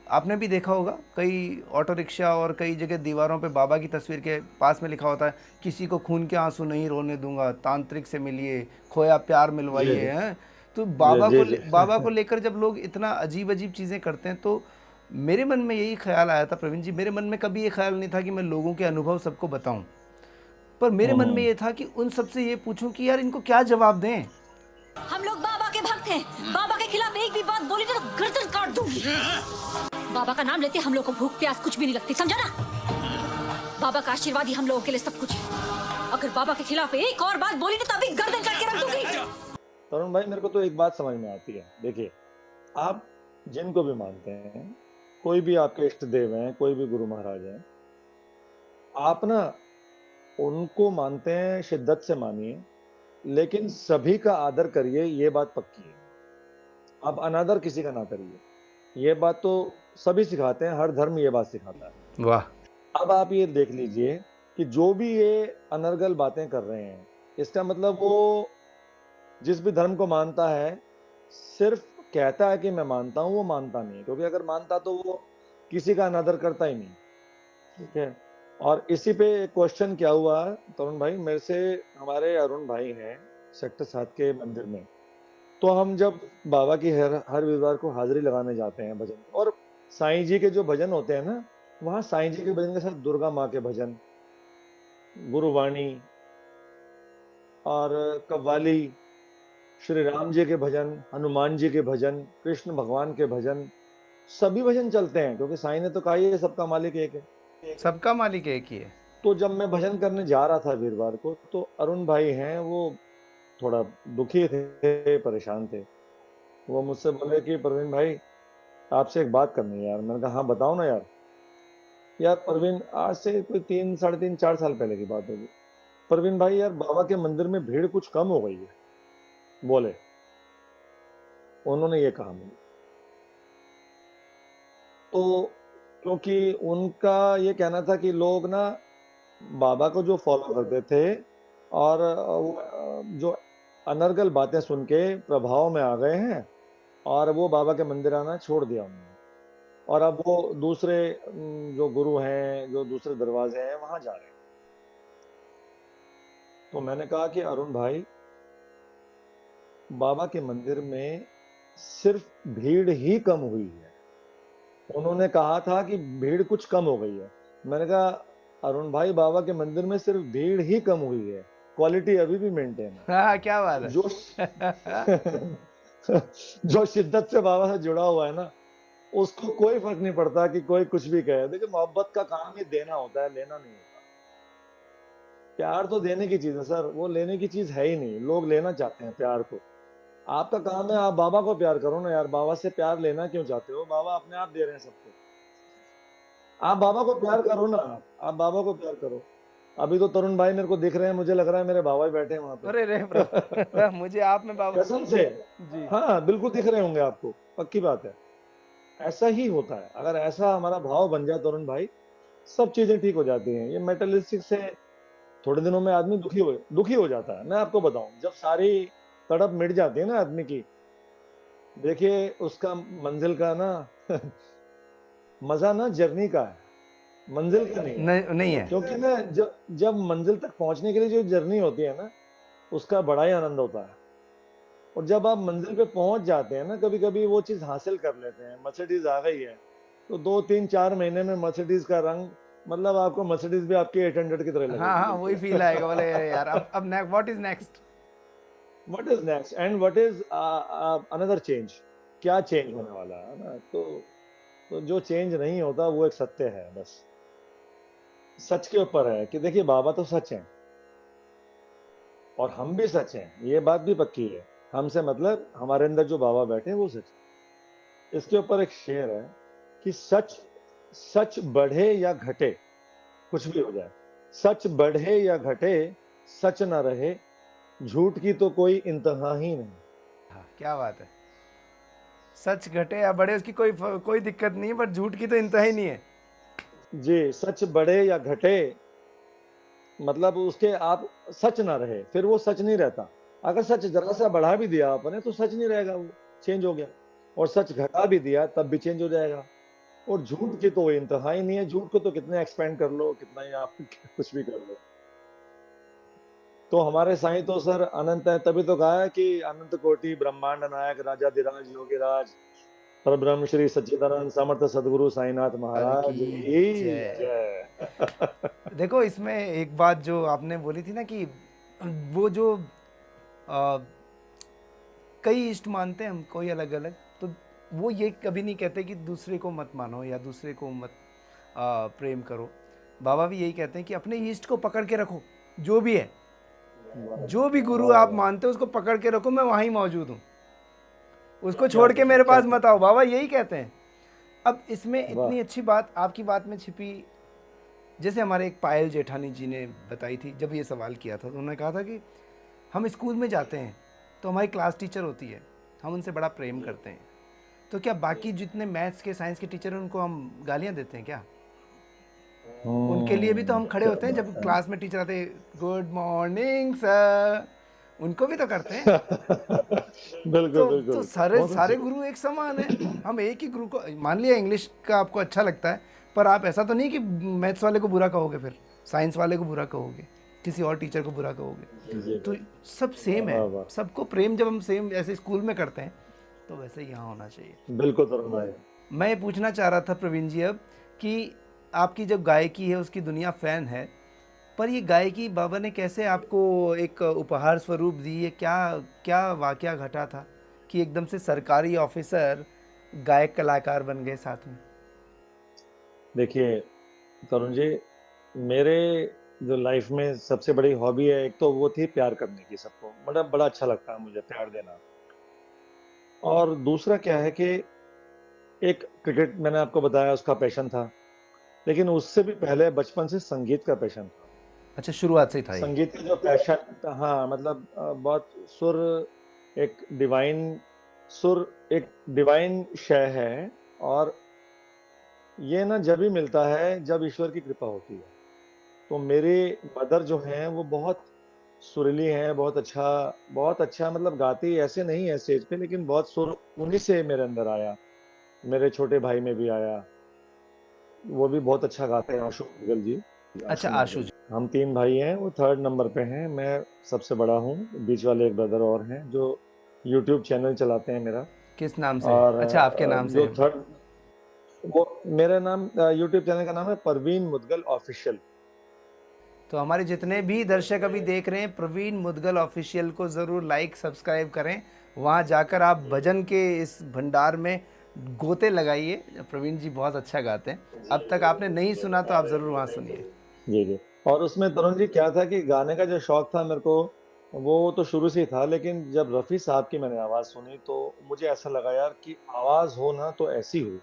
आपने भी देखा होगा कई ऑटो रिक्शा और कई जगह दीवारों पे बाबा की तस्वीर के पास में लिखा होता है, किसी को खून के आंसू नहीं रोने दूंगा, तांत्रिक से मिलिए, खोया प्यार मिलवाइए। हैं तो बाबा को लेकर जब लोग इतना अजीब अजीब चीज़ें करते हैं, तो मेरे मन में यही ख्याल आया था प्रवीण जी, मेरे मन में कभी ये ख्याल नहीं था कि मैं लोगों के अनुभव सबको बताऊं, पर मेरे मन में ये था कि उन सबसे ये पूछूं कि यार इनको क्या जवाब दें।
हम लोग बाबा के भक्त हैं, बाबा के खिलाफ एक भी बात बोली तो गर्दन काट दूंगी। बाबा का नाम लेते हम लोग को भूख प्यास कुछ भी नहीं लगती, समझा ना? बाबा का आशीर्वाद ही हम लोगों के लिए सब कुछ है। अगर बाबा के खिलाफ एक और बात बोली तो तभी गर्दन काट के रख दूंगी।
तरुण भाई, मेरे को तो एक बात समझ में आती है। देखिए, आप जिनको भी मानते हैं, कोई भी आपके इष्ट देव हैं, कोई भी गुरु महाराज हैं, आप ना उनको मानते हैं, शिद्दत से मानिए, लेकिन सभी का आदर करिए, ये बात पक्की है। आप अनादर किसी का ना करिए, ये बात तो सभी सिखाते हैं, हर धर्म ये बात सिखाता है।
वाह।
अब आप ये देख लीजिए कि जो भी ये अनर्गल बातें कर रहे हैं, इसका मतलब वो जिस भी धर्म को मानता है, सिर्फ कहता है कि मैं मानता हूं, वो मानता नहीं है, क्योंकि अगर मानता तो वो किसी का अनादर करता ही नहीं। ठीक है। और इसी पे क्वेश्चन क्या हुआ तरुण भाई, मेरे से हमारे अरुण भाई हैं सेक्टर 7 के मंदिर में, तो हम जब बाबा की हर वीरवार को हाजिरी लगाने जाते हैं भजन, और साईं जी के जो भजन होते हैं ना, वहां साईं जी के भजन के साथ दुर्गा माँ के भजन, गुरुवाणी और कव्वाली, श्री राम जी के भजन, हनुमान जी के भजन, कृष्ण भगवान के भजन, सभी भजन चलते हैं, क्योंकि साईं ने तो कहा ही है सबका मालिक एक है।
सबका मालिक एक ही है।
तो जब मैं भजन करने जा रहा था वीरवार को, तो अरुण भाई हैं, वो थोड़ा दुखी थे, परेशान थे। वो मुझसे बोले कि प्रवीण भाई, आपसे एक बात करनी है यार। मैंने कहा हाँ बताओ ना यार। यार प्रवीण, आज से कोई 3, साढ़े 3, 4 साल पहले की बात होगी। प्रवीण भाई यार, बाबा के मंदिर में भीड़ कुछ कम हो गई है, बोले। उन्होंने ये कहा मुझे। तो क्योंकि उनका ये कहना था कि लोग ना बाबा को जो फॉलो करते थे, और जो अनर्गल बातें सुन के प्रभाव में आ गए हैं, और वो बाबा के मंदिर आना छोड़ दिया उन्होंने, और अब वो दूसरे जो गुरु हैं, जो दूसरे दरवाजे हैं, वहां जा रहे हैं। तो मैंने कहा कि अरुण भाई, बाबा के मंदिर में सिर्फ भीड़ ही कम हुई है। उन्होंने कहा था कि भीड़ कुछ कम हो गई है। मैंने कहा अरुण भाई, बाबा के मंदिर में सिर्फ भीड़ ही कम हुई है, क्वालिटी अभी भी मेंटेन है।
हाँ, क्या बात है।
जो जो शिद्दत से बाबा से जुड़ा हुआ है ना, उसको कोई फर्क नहीं पड़ता कि कोई कुछ भी कहे। देखिए, मोहब्बत का काम ही देना होता है, लेना नहीं होता। प्यार तो देने की चीज है सर, वो लेने की चीज है ही नहीं। लोग लेना चाहते हैं प्यार को। आपका काम है, आप बाबा को प्यार करो ना यार। बाबा से प्यार लेना क्यों चाहते हो? बाबा अपने आप दे रहे हैं सबको। आप बाबा को प्यार करो ना, आप बाबा को प्यार करो। अभी तो तरुण भाई मेरे को दिख रहे हैं, मुझे लग रहा है मेरे बाबा ही बैठे हैं वहां पे।
अरे रे प्रभु मुझे आप में बाबा
कसम से।
जी।
हाँ बिल्कुल दिख रहे होंगे आपको, पक्की बात है। ऐसा ही होता है, अगर ऐसा हमारा भाव बन जाए तरुण भाई, सब चीजें ठीक हो जाती हैं। ये मेटलिस्टिक से थोड़े दिनों में आदमी दुखी हो जाता है। मैं आपको बताऊं, जब सारी तड़प मिट जाती है ना आदमी की, देखिए उसका मंजिल का ना मजा ना जर्नी का है, मंजिल का नहीं है।
नहीं है।
क्योंकि ना जब मंजिल तक पहुंचने के लिए जो जर्नी होती है ना, उसका बड़ा ही आनंद होता है। और जब आप मंजिल पे पहुंच जाते हैं ना, कभी कभी वो चीज हासिल कर लेते हैं, मर्सिडीज आ गई है, तो 2 3 4 महीने में मर्सिडीज का रंग, मतलब आपको मर्सिडीज भी आपकी 800 की तरह
हाँ हाँ
लगेगी।
वही फील आएगा बोले अरे यार अब what is next.
What is next and what is another change, क्या चेंज होने वाला है ना। तो जो चेंज नहीं होता वो एक सत्य है, बस सच के ऊपर है कि देखिए बाबा तो सच है और हम भी सच हैं, ये बात भी पक्की है। हमसे मतलब हमारे अंदर जो बाबा बैठे हैं वो सच है। इसके ऊपर एक शेर है कि सच सच बढ़े या घटे, कुछ भी हो जाए, सच बढ़े या घटे, सच ना रहे, झूठ की तो कोई इंतहा ही नहीं।
हाँ क्या बात है। सच घटे या बढ़े उसकी कोई दिक्कत नहीं है, बट झूठ की तो इंतहा ही नहीं है।
जी, सच बढ़े या घटे, मतलब उसके आप सच ना रहे, फिर वो सच नहीं रहता। अगर सच जरा सा बढ़ा भी दिया आपने तो सच नहीं रहेगा, वो चेंज हो गया। और सच घटा भी दिया तब भी चेंज हो जाएगा। और झूठ की तो इंतहा ही नहीं है, झूठ को तो कितना एक्सपेंड कर लो, कितना ही आप कुछ भी कर लो। तो हमारे साईं तो सर अनंत है, तभी तो कहा है कि अनंत कोटि ब्रह्मांड नायक राजाधिराज योगीराज परब्रह्म श्री सच्चिदानंद समर्थ सदगुरु साईनाथ महाराज
की
की
जय।
जय।
देखो इसमें एक बात जो आपने बोली थी ना कि वो जो आ, कई इष्ट मानते हैं हम, कोई अलग अलग, तो वो ये कभी नहीं कहते कि दूसरे को मत मानो या दूसरे को मत प्रेम करो। बाबा भी यही कहते हैं कि अपने इष्ट को पकड़ के रखो, जो भी है, जो भी गुरु
वाह
आप
वाह,
मानते हो उसको पकड़ के रखो, मैं वहीं मौजूद हूँ, उसको
क्या
छोड़ के
कहते
मेरे
हैं, क्या
पास मत
कहते
आओ। बाबा यही कहते हैं। अब इसमें
हैं, वाह।
इतनी अच्छी बात आपकी बात में छिपी, जैसे हमारे एक पायल जेठानी जी ने बताई थी, जब ये सवाल किया था तो उन्होंने कहा था कि हम स्कूल में जाते हैं तो हमारी क्लास टीचर होती है, हम उनसे बड़ा प्रेम करते हैं, तो क्या बाकी जितने मैथ्स के साइंस के टीचर हैं उनको हम गालियाँ देते हैं क्या? उनके लिए भी तो हम खड़े
क्या
होते हैं,
बात
जब
है।
क्लास में टीचर आते गुड मॉर्निंग सर, उनको भी तो करते हैं।
बिल्कुल
तो
बिल्कुल,
सारे
बहुत अच्छी
सारे
बात।
गुरु एक समान है। हम एक ही गुरु को, मान लिया इंग्लिश का आपको अच्छा लगता है, पर आप ऐसा तो नहीं कि मैथ्स वाले को बुरा कहोगे, फिर साइंस वाले को बुरा कहोगे, किसी और टीचर को बुरा कहोगे।
जी,
तो सब सेम
वाह
है,
वाह,
सबको प्रेम जब हम सेम ऐसे स्कूल में करते हैं तो वैसे ही यहाँ होना चाहिए।
बिल्कुल तरुण भाई।
मैं ये पूछना चाह रहा था प्रवीण जी अब कि आपकी जो गायकी है उसकी दुनिया फ़ैन है, पर ये गायकी बाबा ने कैसे आपको एक उपहार स्वरूप दी है? क्या क्या वाकया घटा था कि एकदम से सरकारी ऑफिसर गायक कलाकार बन गए साथ में?
देखिए तरुण जी, मेरे जो लाइफ में सबसे बड़ी हॉबी है, एक तो वो थी प्यार करने की सबको, मतलब बड़ा अच्छा लगता है मुझे प्यार देना। और दूसरा क्या है कि एक क्रिकेट मैंने आपको बताया उसका पैशन था, लेकिन उससे भी पहले बचपन से संगीत का पैशन था।
अच्छा शुरुआत से ही था ये।
संगीत का जो पैशन, हाँ मतलब बहुत सुर, एक डिवाइन सुर, एक डिवाइन शय है। और ये ना जब भी मिलता है जब ईश्वर की कृपा होती है। तो मेरे मदर जो हैं वो बहुत सुरीली हैं, बहुत अच्छा मतलब गाती ऐसे नहीं है स्टेज पे, लेकिन बहुत सुर उन्हीं से मेरे अंदर आया। मेरे छोटे भाई में भी आया, वो भी बहुत अच्छा गाते हैं, आशु मुदगल जी।
अच्छा
आशु
आशु
मुदगल,
जी।
हम 3 भाई हैं, वो 3rd नंबर पे हैं, मैं सबसे बड़ा हूँ। बीच वाले एक ब्रदर और हैं जो यूट्यूब चैनल चलाते हैं मेरा।
किस नाम से?
और
अच्छा आपके नाम से
जो
है।
थर्ड, वो मेरा नाम, यूट्यूब चैनल का नाम है परवीन मुदगल ऑफिशियल।
तो हमारे जितने भी दर्शक अभी देख रहे हैं, प्रवीण मुदगल ऑफिशियल को ज़रूर लाइक सब्सक्राइब करें, वहाँ जाकर आप भजन के इस भंडार में गोते लगाइए। प्रवीण जी बहुत अच्छा गाते हैं, अब तक आपने नहीं सुना तो आप ज़रूर वहाँ सुनिए।
जी जी। और उसमें तरुण जी क्या था कि गाने का जो शौक था मेरे को, वो तो शुरू से ही था, लेकिन जब रफ़ी साहब की मैंने आवाज़ सुनी तो मुझे ऐसा लगा यार कि आवाज़ हो ना तो ऐसी हो,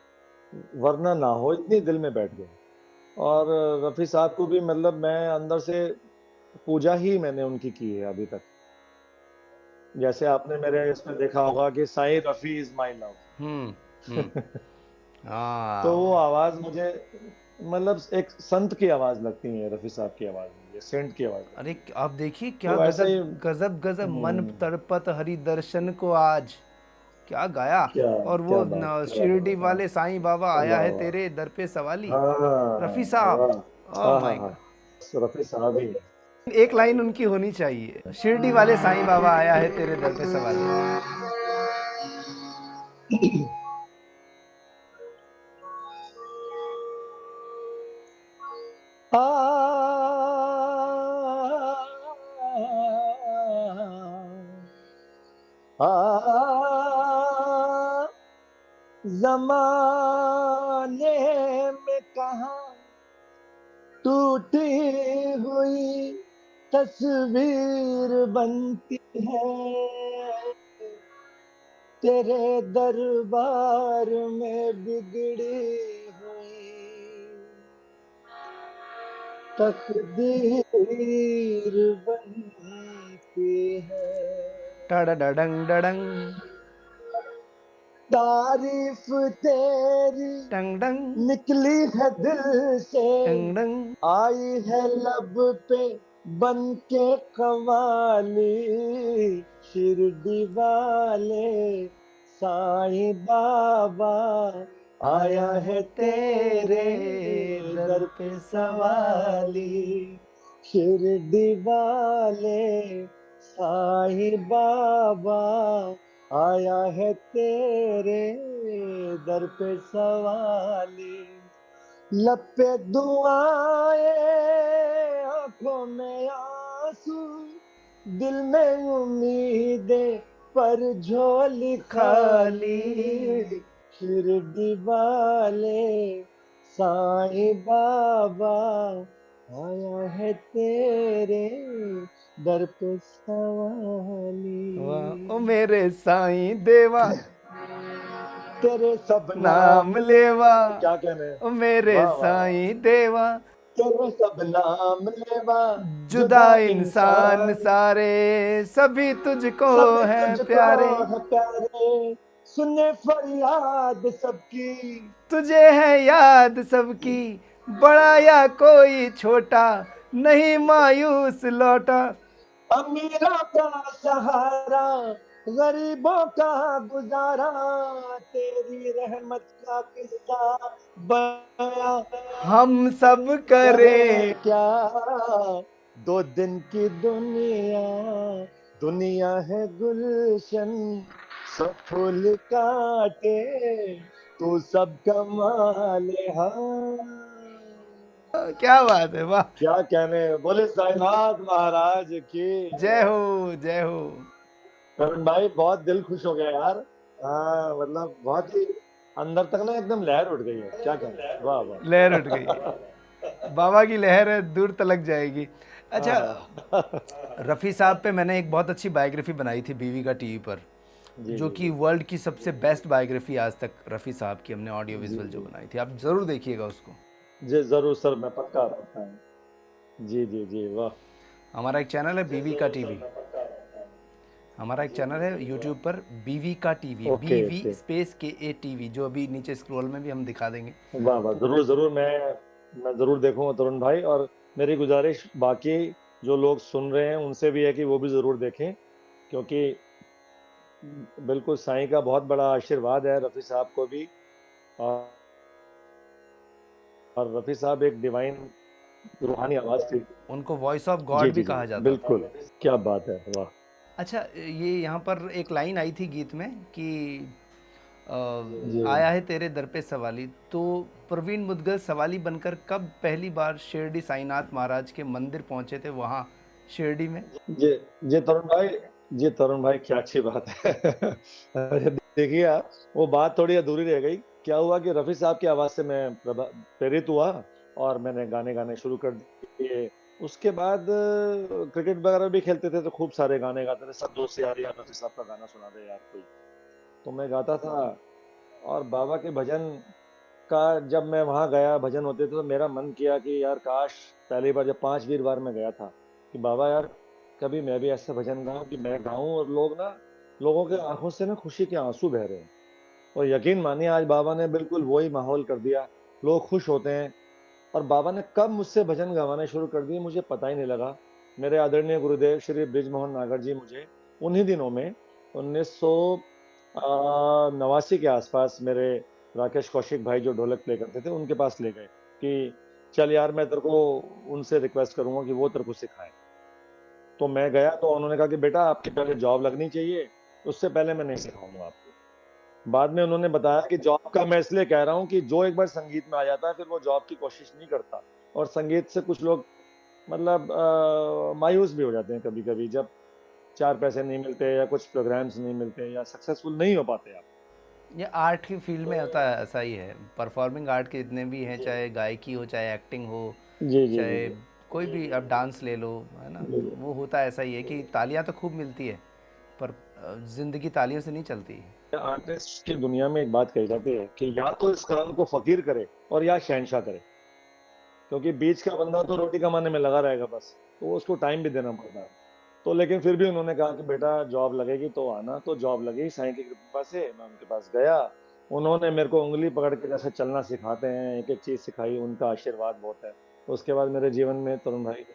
वरना ना हो, इतनी दिल में बैठ गई। और रफी साहब को भी मतलब मैं अंदर से पूजा ही मैंने उनकी की है अभी तक। जैसे आपने मेरे इसमें देखा होगा कि Sai Rafi is my love.
हम्म। हम्म।
तो वो
हाँ।
आवाज मुझे मतलब एक संत की आवाज लगती है, रफी साहब की आवाज मुझे सेंट की आवाज
अरे
लगती है।
आप देखिए क्या
तो ऐसे
गजब
ही
गजब गजब, मन
हम्म,
तड़पत हरि दर्शन को आज, क्या गाया।
क्या
और वो
क्या बात, क्या
शिरडी
बात, हाँ।
वाले साईं बाबा आया
वाह
है
वाह,
तेरे दर पे सवाली,
हाँ
रफ़ी साहब।
वाह,
ओह
हाँ हाँ
माय
हाँ,
गॉड।
रफी साहब ही है।
एक लाइन उनकी होनी चाहिए, शिरडी वाले साईं बाबा आया है तेरे दर पे सवाली।
आ, आ, जमाने में कहाँ टूटी हुई तस्वीर बनती है, तेरे दरबार में बिगड़ी हुई तकदीर बनती है।
टडडडंग डडंग
तारीफ तेरी
टंग डंग
निकली है दिल से,
टंग डंग।
आई है लब पे बन के कवाली, शिरडी वाले साईं बाबा आया
आया
है
है
तेरे
तेरे दर
दर पे
पे
सवाली,
सवाली।
शिरडी वाले साईं बाबा आया है तेरे दर पे सवाली, लब पे दुआएं आंखों में आंसू, दिल में उम्मीदें पर झोली
खाली।
खाली, शिरडी वाले साईं बाबा आया है तेरे दर पे
वाह ओ
सवाली,
मेरे साईं देवा,
तेरे सब नाम
नाम
लेवा,
लेवा।
क्या कहने हैं?
ओ मेरे
वाह वाह वाह,
साईं देवा,
तेरे सब नाम लेवा,
जुदा
जुदा
इंसान
इंसान
सारे, सभी तुझको
सभी
है
तुझको
प्यारे।
है प्यारे, सुने फरियाद सबकी,
तुझे है याद सबकी, बड़ा या कोई छोटा, नहीं मायूस लौटा।
अमीरों का सहारा, गरीबों का गुजारा, तेरी रहमत का किस्सा बया
हम सब
करें
करें।
क्या, दो दिन की दुनिया, दुनिया है गुलशन, सब फूल काटे, तू सब कमाले, हाँ।
क्या बात है, वाह।
क्या कहने, बोले साईनाथ महाराज की
जय
जय।
हो जय हो।
करण भाई बहुत दिल खुश हो गया यार। हाँ मतलब बहुत ही अंदर तक ना एकदम लहर उठ गई है, क्या कहने, वाह
लहर उठ गई,
वाह।
बाबा की लहर है, दूर तलक जाएगी। अच्छा,
हाँ।
रफ़ी साहब पे मैंने एक बहुत अच्छी बायोग्राफी बनाई थी बीवी का टीवी पर,
जी
जो
जी
कि
जी
वर्ल्ड की सबसे बेस्ट बायोग्राफी आज तक रफ़ी साहब की हमने ऑडियो
जी
विजुअल जो
जी
बनाई थी, आप ज़रूर देखिएगा उसको।
जी, जरूर सर, मैं पक्का पक्का। जी जी जी, वाह।
हमारा एक चैनल है बीवी का टीवी, हमारा एक चैनल है यूट्यूब पर बीवी का TV,
okay
BV
okay,
space KA TV, जो अभी नीचे स्क्रॉल में भी हम दिखा देंगे।
वाह वाह, जरूर जरूर, मैं जरूर देखूंगा तरुण भाई। और मेरी गुजारिश बाकी जो लोग सुन रहे हैं उनसे भी है कि वो भी जरूर देखें, क्योंकि बिल्कुल साईं का बहुत बड़ा आशीर्वाद है रफी साहब को भी। और रफी साहब एक डिवाइन रूहानी आवाज थी।
उनको वॉइस ऑफ
जी
गॉड भी
जी जी,
कहा जाता था।
बिल्कुल, क्या बात है, वाह।
अच्छा, ये यहाँ पर एक लाइन आई थी गीत में कि
जी
आया है तेरे दर पे सवाली, तो प्रवीण मुदगल सवाली बनकर कब पहली बार शिरडी साईनाथ महाराज के मंदिर पहुंचे थे, वहाँ शिरडी में?
जी जी तरुण भाई, जी तरुण भाई, क्या अच्छी बात है। अरे देखिए आप, वो बात थोड़ी अधूरी रह गई। क्या हुआ कि रफी साहब की आवाज से मैं प्रेरित हुआ और मैंने गाने गाने शुरू कर दिए। उसके बाद क्रिकेट वगैरह भी खेलते थे तो खूब सारे गाने गाते थे, सब दोस्त यार, यार रफी साहब का गाना सुना दे यार कोई, तो मैं गाता था। और बाबा के भजन का जब मैं वहाँ गया भजन होते थे तो मेरा मन किया कि यार काश पहली बार जब 5 वीरवार में गया था कि बाबा यार कभी मैं भी ऐसा भजन गाऊं कि मैं गाऊं और लोगों के आंखों से ना खुशी के आंसू बह रहे हैं। और यकीन मानिए आज बाबा ने बिल्कुल वही माहौल कर दिया। लोग खुश होते हैं। और बाबा ने कब मुझसे भजन गवाने शुरू कर दिए मुझे पता ही नहीं लगा। मेरे आदरणीय गुरुदेव श्री बृजमोहन नागर जी मुझे उन्हीं दिनों में 1989 के आसपास मेरे राकेश कौशिक भाई जो ढोलक प्ले करते थे उनके पास ले गए कि चल यार मैं तेरे को उनसे रिक्वेस्ट करूंगा कि वो तेरे को सिखाए। तो मैं गया तो उन्होंने कहा कि बेटा आपकी पहले जॉब लगनी चाहिए, उससे पहले मैं नहीं सिखाऊंगा आपको। बाद में उन्होंने बताया कि जॉब का मैं इसलिए कह रहा हूँ कि जो एक बार संगीत में आ जाता है फिर वो जॉब की कोशिश नहीं करता। और संगीत से कुछ लोग मतलब मायूस भी हो जाते हैं कभी कभी जब 4 पैसे नहीं मिलते या कुछ प्रोग्राम्स नहीं मिलते या सक्सेसफुल नहीं हो पाते आप।
ये आर्ट की फील्ड में होता है, ऐसा ही है। परफॉर्मिंग आर्ट के जितने भी हैं, चाहे गायकी हो, चाहे एक्टिंग हो,
जी जी जी
चाहे
जी
कोई भी, अब डांस ले लो, है ना,
जी जी।
वो होता ऐसा ही है कि तालियां तो खूब मिलती है, पर ज़िंदगी तालियों से नहीं चलती।
आर्टिस्ट की दुनिया में एक बात कही जाती है कि या तो इस काम को फकीर करे और या शहंशाह करे। क्योंकि बीच का बंदा तो रोटी कमाने में लगा रहेगा बस, तो उसको टाइम भी देना पड़ता है। तो लेकिन फिर भी उन्होंने कहा कि बेटा जॉब लगेगी तो आना। तो जॉब लगी साईं की कृपा से, मैं उनके पास गया। उन्होंने मेरे को उंगली पकड़ के जैसे चलना सिखाते हैं एक एक चीज सिखाई, उनका आशीर्वाद बहुत है। उसके बाद मेरे जीवन में तरुण भाई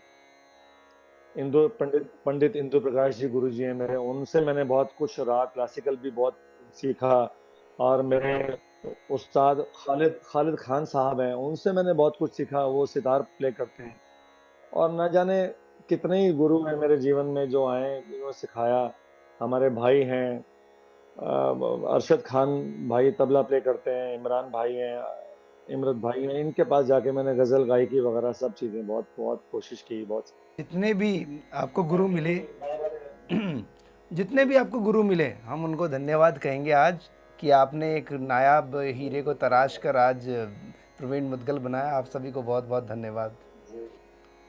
इंदु पंडित पंडित इंदु प्रकाश जी गुरु जी हैं मेरे, उनसे मैंने बहुत कुछ राग क्लासिकल भी बहुत सीखा। और मेरे उस्ताद खालिद खालिद खान साहब हैं, उनसे मैंने बहुत कुछ सीखा, वो सितार प्ले करते हैं। और न जाने कितने ही गुरु हैं मेरे जीवन में जो आए जिन्होंने सिखाया। हमारे भाई हैं अरशद खान भाई तबला प्ले करते हैं, इमरान भाई हैं, इमरत भाई हैं, इनके पास जाके मैंने गजल गायकी वगैरह सब चीजें बहुत बहुत कोशिश की बहुत।
जितने भी आपको गुरु मिले जितने भी आपको गुरु मिले, हम उनको धन्यवाद कहेंगे आज कि आपने एक नायाब हीरे को तराश कर आज प्रवीण मुदगल बनाया। आप सभी को बहुत बहुत धन्यवाद।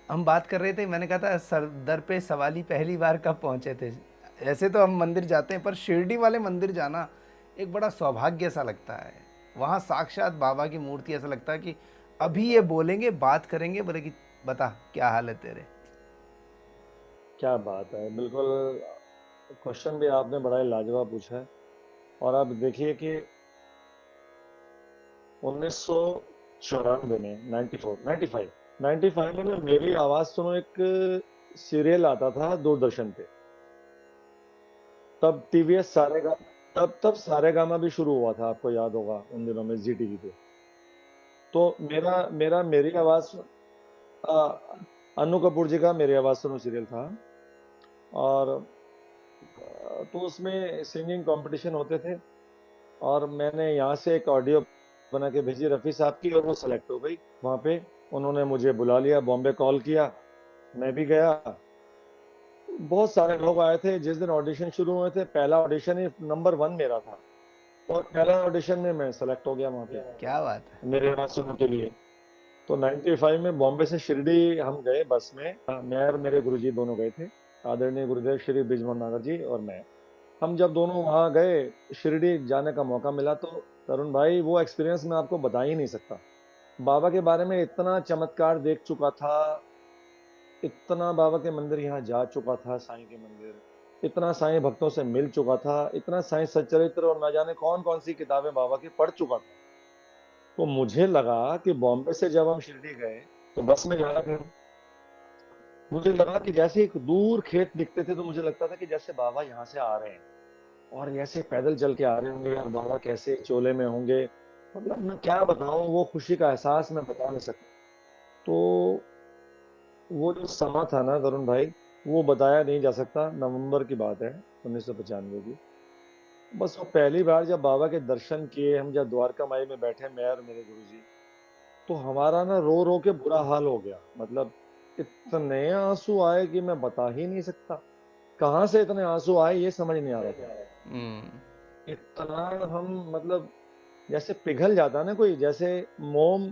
हम बात कर रहे थे, मैंने कहा था सर दर पे सवाली पहली बार कब पहुंचे थे। ऐसे तो हम मंदिर जाते हैं, पर शिरडी वाले मंदिर जाना एक बड़ा सौभाग्य सा लगता है। वहाँ साक्षात बाबा की मूर्ति, ऐसा लगता है कि अभी ये बोलेंगे, बात करेंगे, बोले कि बता क्या हाल है तेरे।
क्या बात है, बिल्कुल। क्वेश्चन भी आपने बड़ा ही लाजवाब पूछा है। और आप देखिए कि 1994 में 95 में ना मेरी आवाज सुनो एक सीरियल आता था दूरदर्शन पे। तब टीवीएस सारेगा तब सारेगामा भी शुरू हुआ था, आपको याद होगा उन दिनों में जी टीवी पे। तो मेरा मेरा मेरी आवाज आ, अनु कपूर जी का मेरी आवाज सुनो सीरियल था। और तो उसमें सिंगिंग कंपटीशन होते थे। और मैंने यहाँ से एक ऑडियो बना के भेजी रफ़ी साहब की और वो सेलेक्ट हो गई वहाँ पे। उन्होंने मुझे बुला लिया, बॉम्बे कॉल किया, मैं भी गया। बहुत सारे लोग आए थे जिस दिन ऑडिशन शुरू हुए थे, पहला ऑडिशन ही नंबर 1 मेरा था। और पहला ऑडिशन में मैं सेलेक्ट हो गया वहाँ पे
क्या बात है।
मेरे आवाज सुनने के लिए। तो 95 में बॉम्बे से शिरडी हम गए बस में। मैं और मेरे गुरुजी दोनों गए थे, आदरणीय गुरुदेव श्री बृजमोहन नागर जी और मैं। हम जब दोनों वहां गए, शिरडी जाने का मौका मिला, तो तरुण भाई वो एक्सपीरियंस मैं आपको बता ही नहीं सकता। बाबा के बारे में इतना चमत्कार देख चुका था, इतना बाबा के मंदिर यहाँ जा चुका था, साईं के मंदिर, इतना साईं भक्तों से मिल चुका था, इतना साईं सच्चरित्र और न जाने कौन कौन सी किताबें बाबा की पढ़ चुका था। तो मुझे लगा कि बॉम्बे से जब हम शिरडी गए तो बस में जा रहे थे, मुझे लगा कि जैसे एक दूर खेत दिखते थे तो मुझे लगता था कि जैसे बाबा यहाँ से आ रहे हैं। और ऐसे पैदल चल के आ रहे होंगे यार, बाबा कैसे चोले में होंगे, मतलब मैं क्या बताऊं, वो खुशी का एहसास मैं बता नहीं सकता। तो वो जो समा था ना तरुण भाई, वो बताया नहीं जा सकता। नवंबर की बात है 1995 की। बस वो पहली बार जब बाबा के दर्शन किए, हम जब द्वारका माई में बैठे मैं और मेरे गुरुजी, तो हमारा ना रो रो के बुरा हाल हो गया। मतलब इतने आंसू आए कि मैं बता ही नहीं सकता। कहाँ से इतने आंसू आए ये समझ नहीं आ रहा था। इतना हम मतलब जैसे पिघल जाता ना कोई, जैसे मोम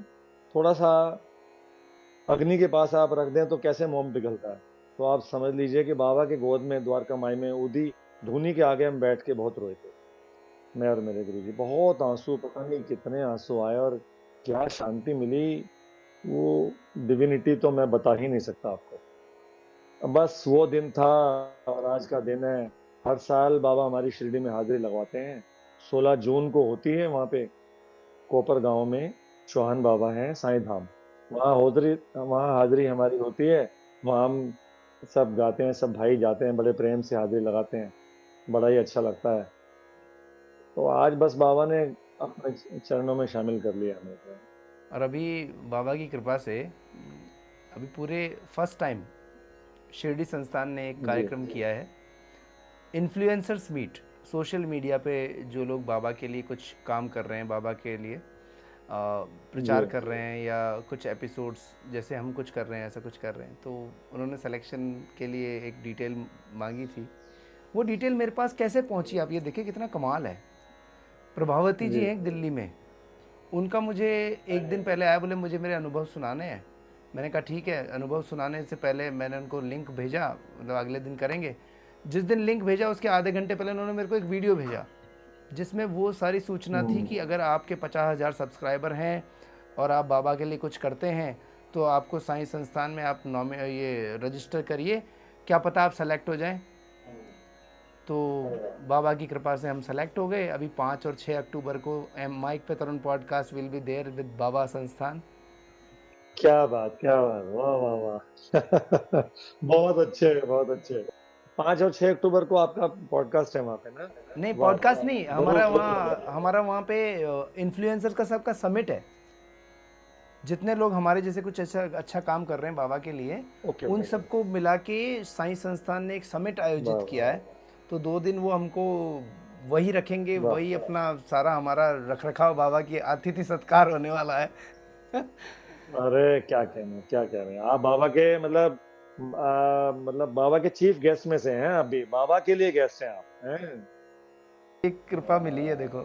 थोड़ा सा अग्नि के पास आप रख दें तो कैसे मोम पिघलता है। तो आप समझ लीजिए कि बाबा के गोद में द्वारका माई में उदी धुनी के आगे हम बैठ के बहुत रोए थे, मैं और मेरे गुरुजी। बहुत आंसू, पता नहीं कितने आंसू आए। और क्या शांति मिली, वो डिविनिटी तो मैं बता ही नहीं सकता आपको। बस वो दिन था और आज का दिन है। हर साल बाबा हमारी शिरडी में हाजिरी लगवाते हैं। 16 जून को होती है वहाँ पे कोपर गांव में। चौहान बाबा हैं साईं धाम, वहाँ हाजिरी हमारी होती है। वहाँ हम सब गाते हैं, सब भाई जाते हैं, बड़े प्रेम से हाजिरी लगाते हैं, बड़ा ही अच्छा लगता है। तो आज बस बाबा ने अपने चरणों में शामिल कर लिया हमें तो।
और अभी बाबा की कृपा से अभी पूरे फर्स्ट टाइम शिरडी संस्थान ने एक
जी
कार्यक्रम किया है, इन्फ्लुएंसर्स मीट। सोशल मीडिया पे जो लोग बाबा के लिए कुछ काम कर रहे हैं, बाबा के लिए प्रचार
जी
कर रहे हैं, या कुछ एपिसोड्स जैसे हम कुछ कर रहे हैं, ऐसा कुछ कर रहे हैं, तो उन्होंने सिलेक्शन के लिए एक डिटेल मांगी थी। वो डिटेल मेरे पास कैसे पहुंची, आप ये देखिए कितना कमाल है। प्रभावती जी
जी
हैं दिल्ली में, उनका मुझे एक दिन पहले आया, बोले मुझे मेरे अनुभव सुनाने हैं। मैंने कहा ठीक है। अनुभव सुनाने से पहले मैंने उनको लिंक भेजा, मतलब अगले दिन करेंगे। जिस दिन लिंक भेजा उसके आधे घंटे पहले उन्होंने मेरे को एक वीडियो भेजा, जिसमें वो सारी सूचना थी कि अगर आपके 50,000 सब्सक्राइबर हैं और आप बाबा के लिए कुछ करते हैं तो आपको साईं संस्थान में आप ये रजिस्टर करिए, क्या पता आप सेलेक्ट हो जाएं। तो बाबा की कृपा से हम सेलेक्ट हो गए। अभी 5 और 6 अक्टूबर को माइक पे Tarun podcast will be there with Baba Sansthan.
क्या बात, क्या बात, वाह वाह वाह। बहुत अच्छे, बहुत अच्छे। 5 और 6 अक्टूबर को आपका पॉडकास्ट है वहाँ पे ना?
नहीं,
वाह,
पॉडकास्ट नहीं,
जरूर जरूर।
हमारा वहाँ पे इन्फ्लुएंसर का सबका समिट है। जितने लोग हमारे जैसे कुछ अच्छा अच्छा काम कर रहे हैं बाबा के लिए,
ओके
उन
ओके।
सबको मिला के साईं संस्थान ने एक समिट आयोजित
वाह
किया है। तो 2 दिन वो हमको वही रखेंगे,
वाह।
वही अपना सारा हमारा रख रखाव, बाबा की अतिथि सत्कार होने वाला है।
अरे क्या कहने, क्या कह रहे हैं आप, बाबा के मतलब मतलब बाबा के चीफ गेस्ट में से हैं, अभी बाबा के लिए गेस्ट हैं आप हैं।
एक कृपा मिली है देखो,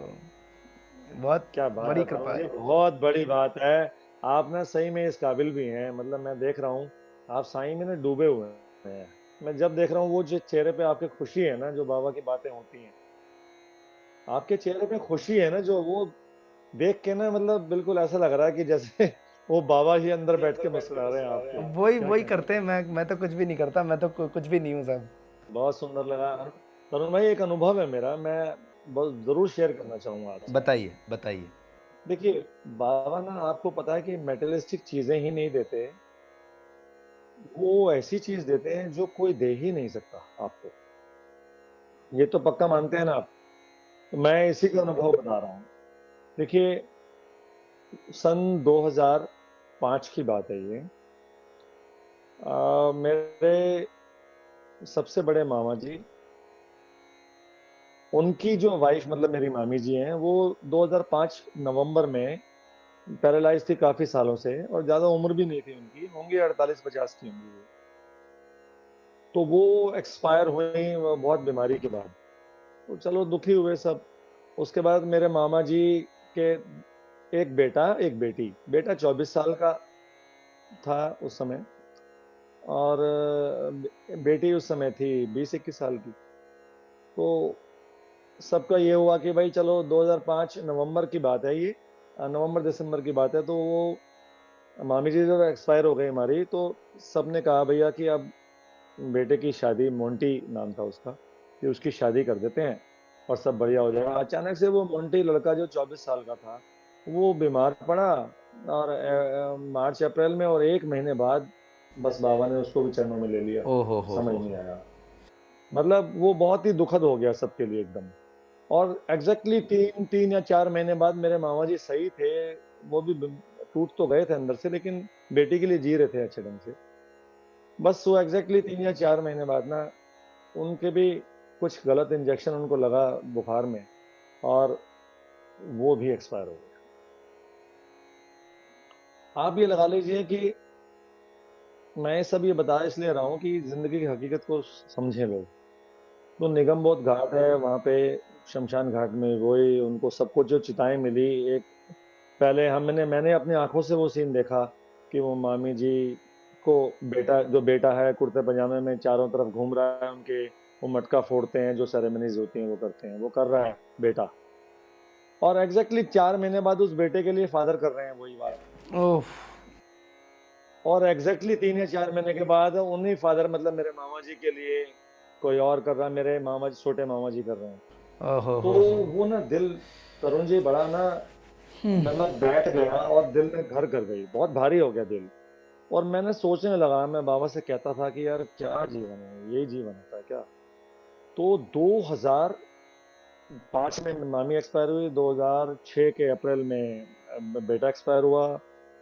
बहुत
क्या बात
बड़ी
है
कृपा
तरुण जी,
है।
बहुत बड़ी बात है। आप ना सही में इस काबिल भी हैं, मतलब मैं देख रहा हूँ आप साईं में ना डूबे हुए हैं। मैं जब देख रहा हूँ वो जो चेहरे पे आपके खुशी है ना, जो बाबा की बातें होती हैं, आपके चेहरे पे खुशी है ना, जो वो देख के ना मतलब बिल्कुल ऐसा लग रहा है कि जैसे वो बाबा ही अंदर बैठ के मुस्कुरा रहे हैं आपके।
वही
क्या
वही
कहना।
करते हैं, मैं तो कुछ भी नहीं करता, मैं तो कुछ भी नहीं हूँ सब।
बहुत सुंदर लगा तरुण भाई। एक अनुभव है मेरा, मैं बहुत जरूर शेयर करना चाहूंगा आपसे।
बताइए बताइए।
देखिए, बाबा ना आपको पता है कि मेटेरियलिस्टिक चीजें ही नहीं देते, वो ऐसी चीज देते हैं जो कोई दे ही नहीं सकता आपको। ये तो पक्का मानते हैं ना आप? तो मैं इसी का अनुभव बता रहा हूँ। देखिए, सन 2005 की बात है ये। मेरे सबसे बड़े मामा जी, उनकी जो वाइफ मतलब मेरी मामी जी हैं, वो 2005 नवंबर में पैरालाइज थी काफी सालों से, और ज्यादा उम्र भी नहीं थी उनकी, होंगी 48-50 की होंगी वो। तो वो एक्सपायर हुई बहुत बीमारी के बाद। तो चलो दुखी हुए सब। उसके बाद मेरे मामा जी के एक बेटा एक बेटी। बेटा 24 साल का था उस समय, और बेटी उस समय थी 20-21 साल की। तो सबका ये हुआ कि भाई चलो, 2005 नवंबर की बात है ये, नवंबर दिसंबर की बात है। तो वो मामी जी जब एक्सपायर हो गई हमारी, तो सबने कहा भैया कि अब बेटे की शादी, मोंटी नाम था उसका, कि उसकी शादी कर देते हैं और सब बढ़िया हो जाएगा। अचानक से वो मोंटी लड़का जो 24 साल का था, वो बीमार पड़ा, और मार्च अप्रैल में, और 1 महीने बाद बस बाबा ने उसको भी चरणों में ले लिया।
ओ
समझ
हो।
नहीं आया, मतलब वो बहुत ही दुखद हो गया सबके लिए एकदम। और एग्जैक्टली 3 या 4 महीने बाद मेरे मामा जी सही थे, वो भी टूट तो गए थे अंदर से, लेकिन बेटी के लिए जी रहे थे अच्छे ढंग से। बस वो एग्जैक्टली 3 या 4 महीने बाद ना, उनके भी कुछ गलत इंजेक्शन उनको लगा बुखार में, और वो भी एक्सपायर हो गए। आप ये लगा लीजिए कि मैं सब ये बता इसलिए रहा हूँ कि जिंदगी की हकीकत को समझे लोग। तो निगम बोध घाट है वहाँ पे, शमशान घाट में वही उनको सब कुछ जो चिताएं मिली। एक पहले मैंने अपनी आंखों से वो सीन देखा कि वो मामी जी को बेटा है कुर्ते पजामे में चारों तरफ घूम रहा है उनके, वो मटका फोड़ते हैं, जो सेरेमनीज होती हैं वो करते हैं, वो कर रहा है बेटा। और एग्जैक्टली 4 महीने बाद उस बेटे के लिए फादर कर रहे हैं वही बात।
ओफ।
और एग्जैक्टली 3 या 4 महीने के बाद उन्हीं फादर मतलब मेरे मामा जी के लिए कोई और कर रहा है, मेरे मामा जी छोटे मामा जी कर रहे हैं।
ओहो
तो
हो।
वो ना दिल, तरुण जी, बड़ा ना मतलब बैठ गया और दिल में घर कर गई, बहुत भारी हो गया दिल। और मैंने सोचने लगा, मैं बाबा से कहता था कि यार क्या जीवन है, यही जीवन होता है क्या? तो 2005 में मामी एक्सपायर हुई, 2006 के अप्रैल में बेटा एक्सपायर हुआ,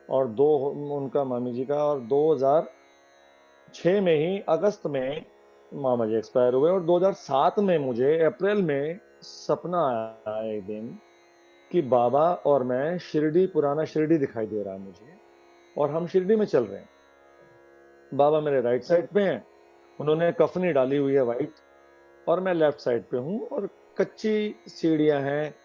और दो उनका मामी जी का, और 2006 में ही अगस्त में मामा जी एक्सपायर हुए। और 2007 में मुझे अप्रैल में सपना आया एक दिन कि बाबा और मैं शिरडी, पुराना शिरडी दिखाई दे रहा है मुझे, और हम शिरडी में चल रहे हैं। बाबा मेरे राइट साइड पे हैं, उन्होंने कफनी डाली हुई है वाइट, और मैं लेफ्ट साइड पे हूँ, और कच्ची सीढ़ियां हैं,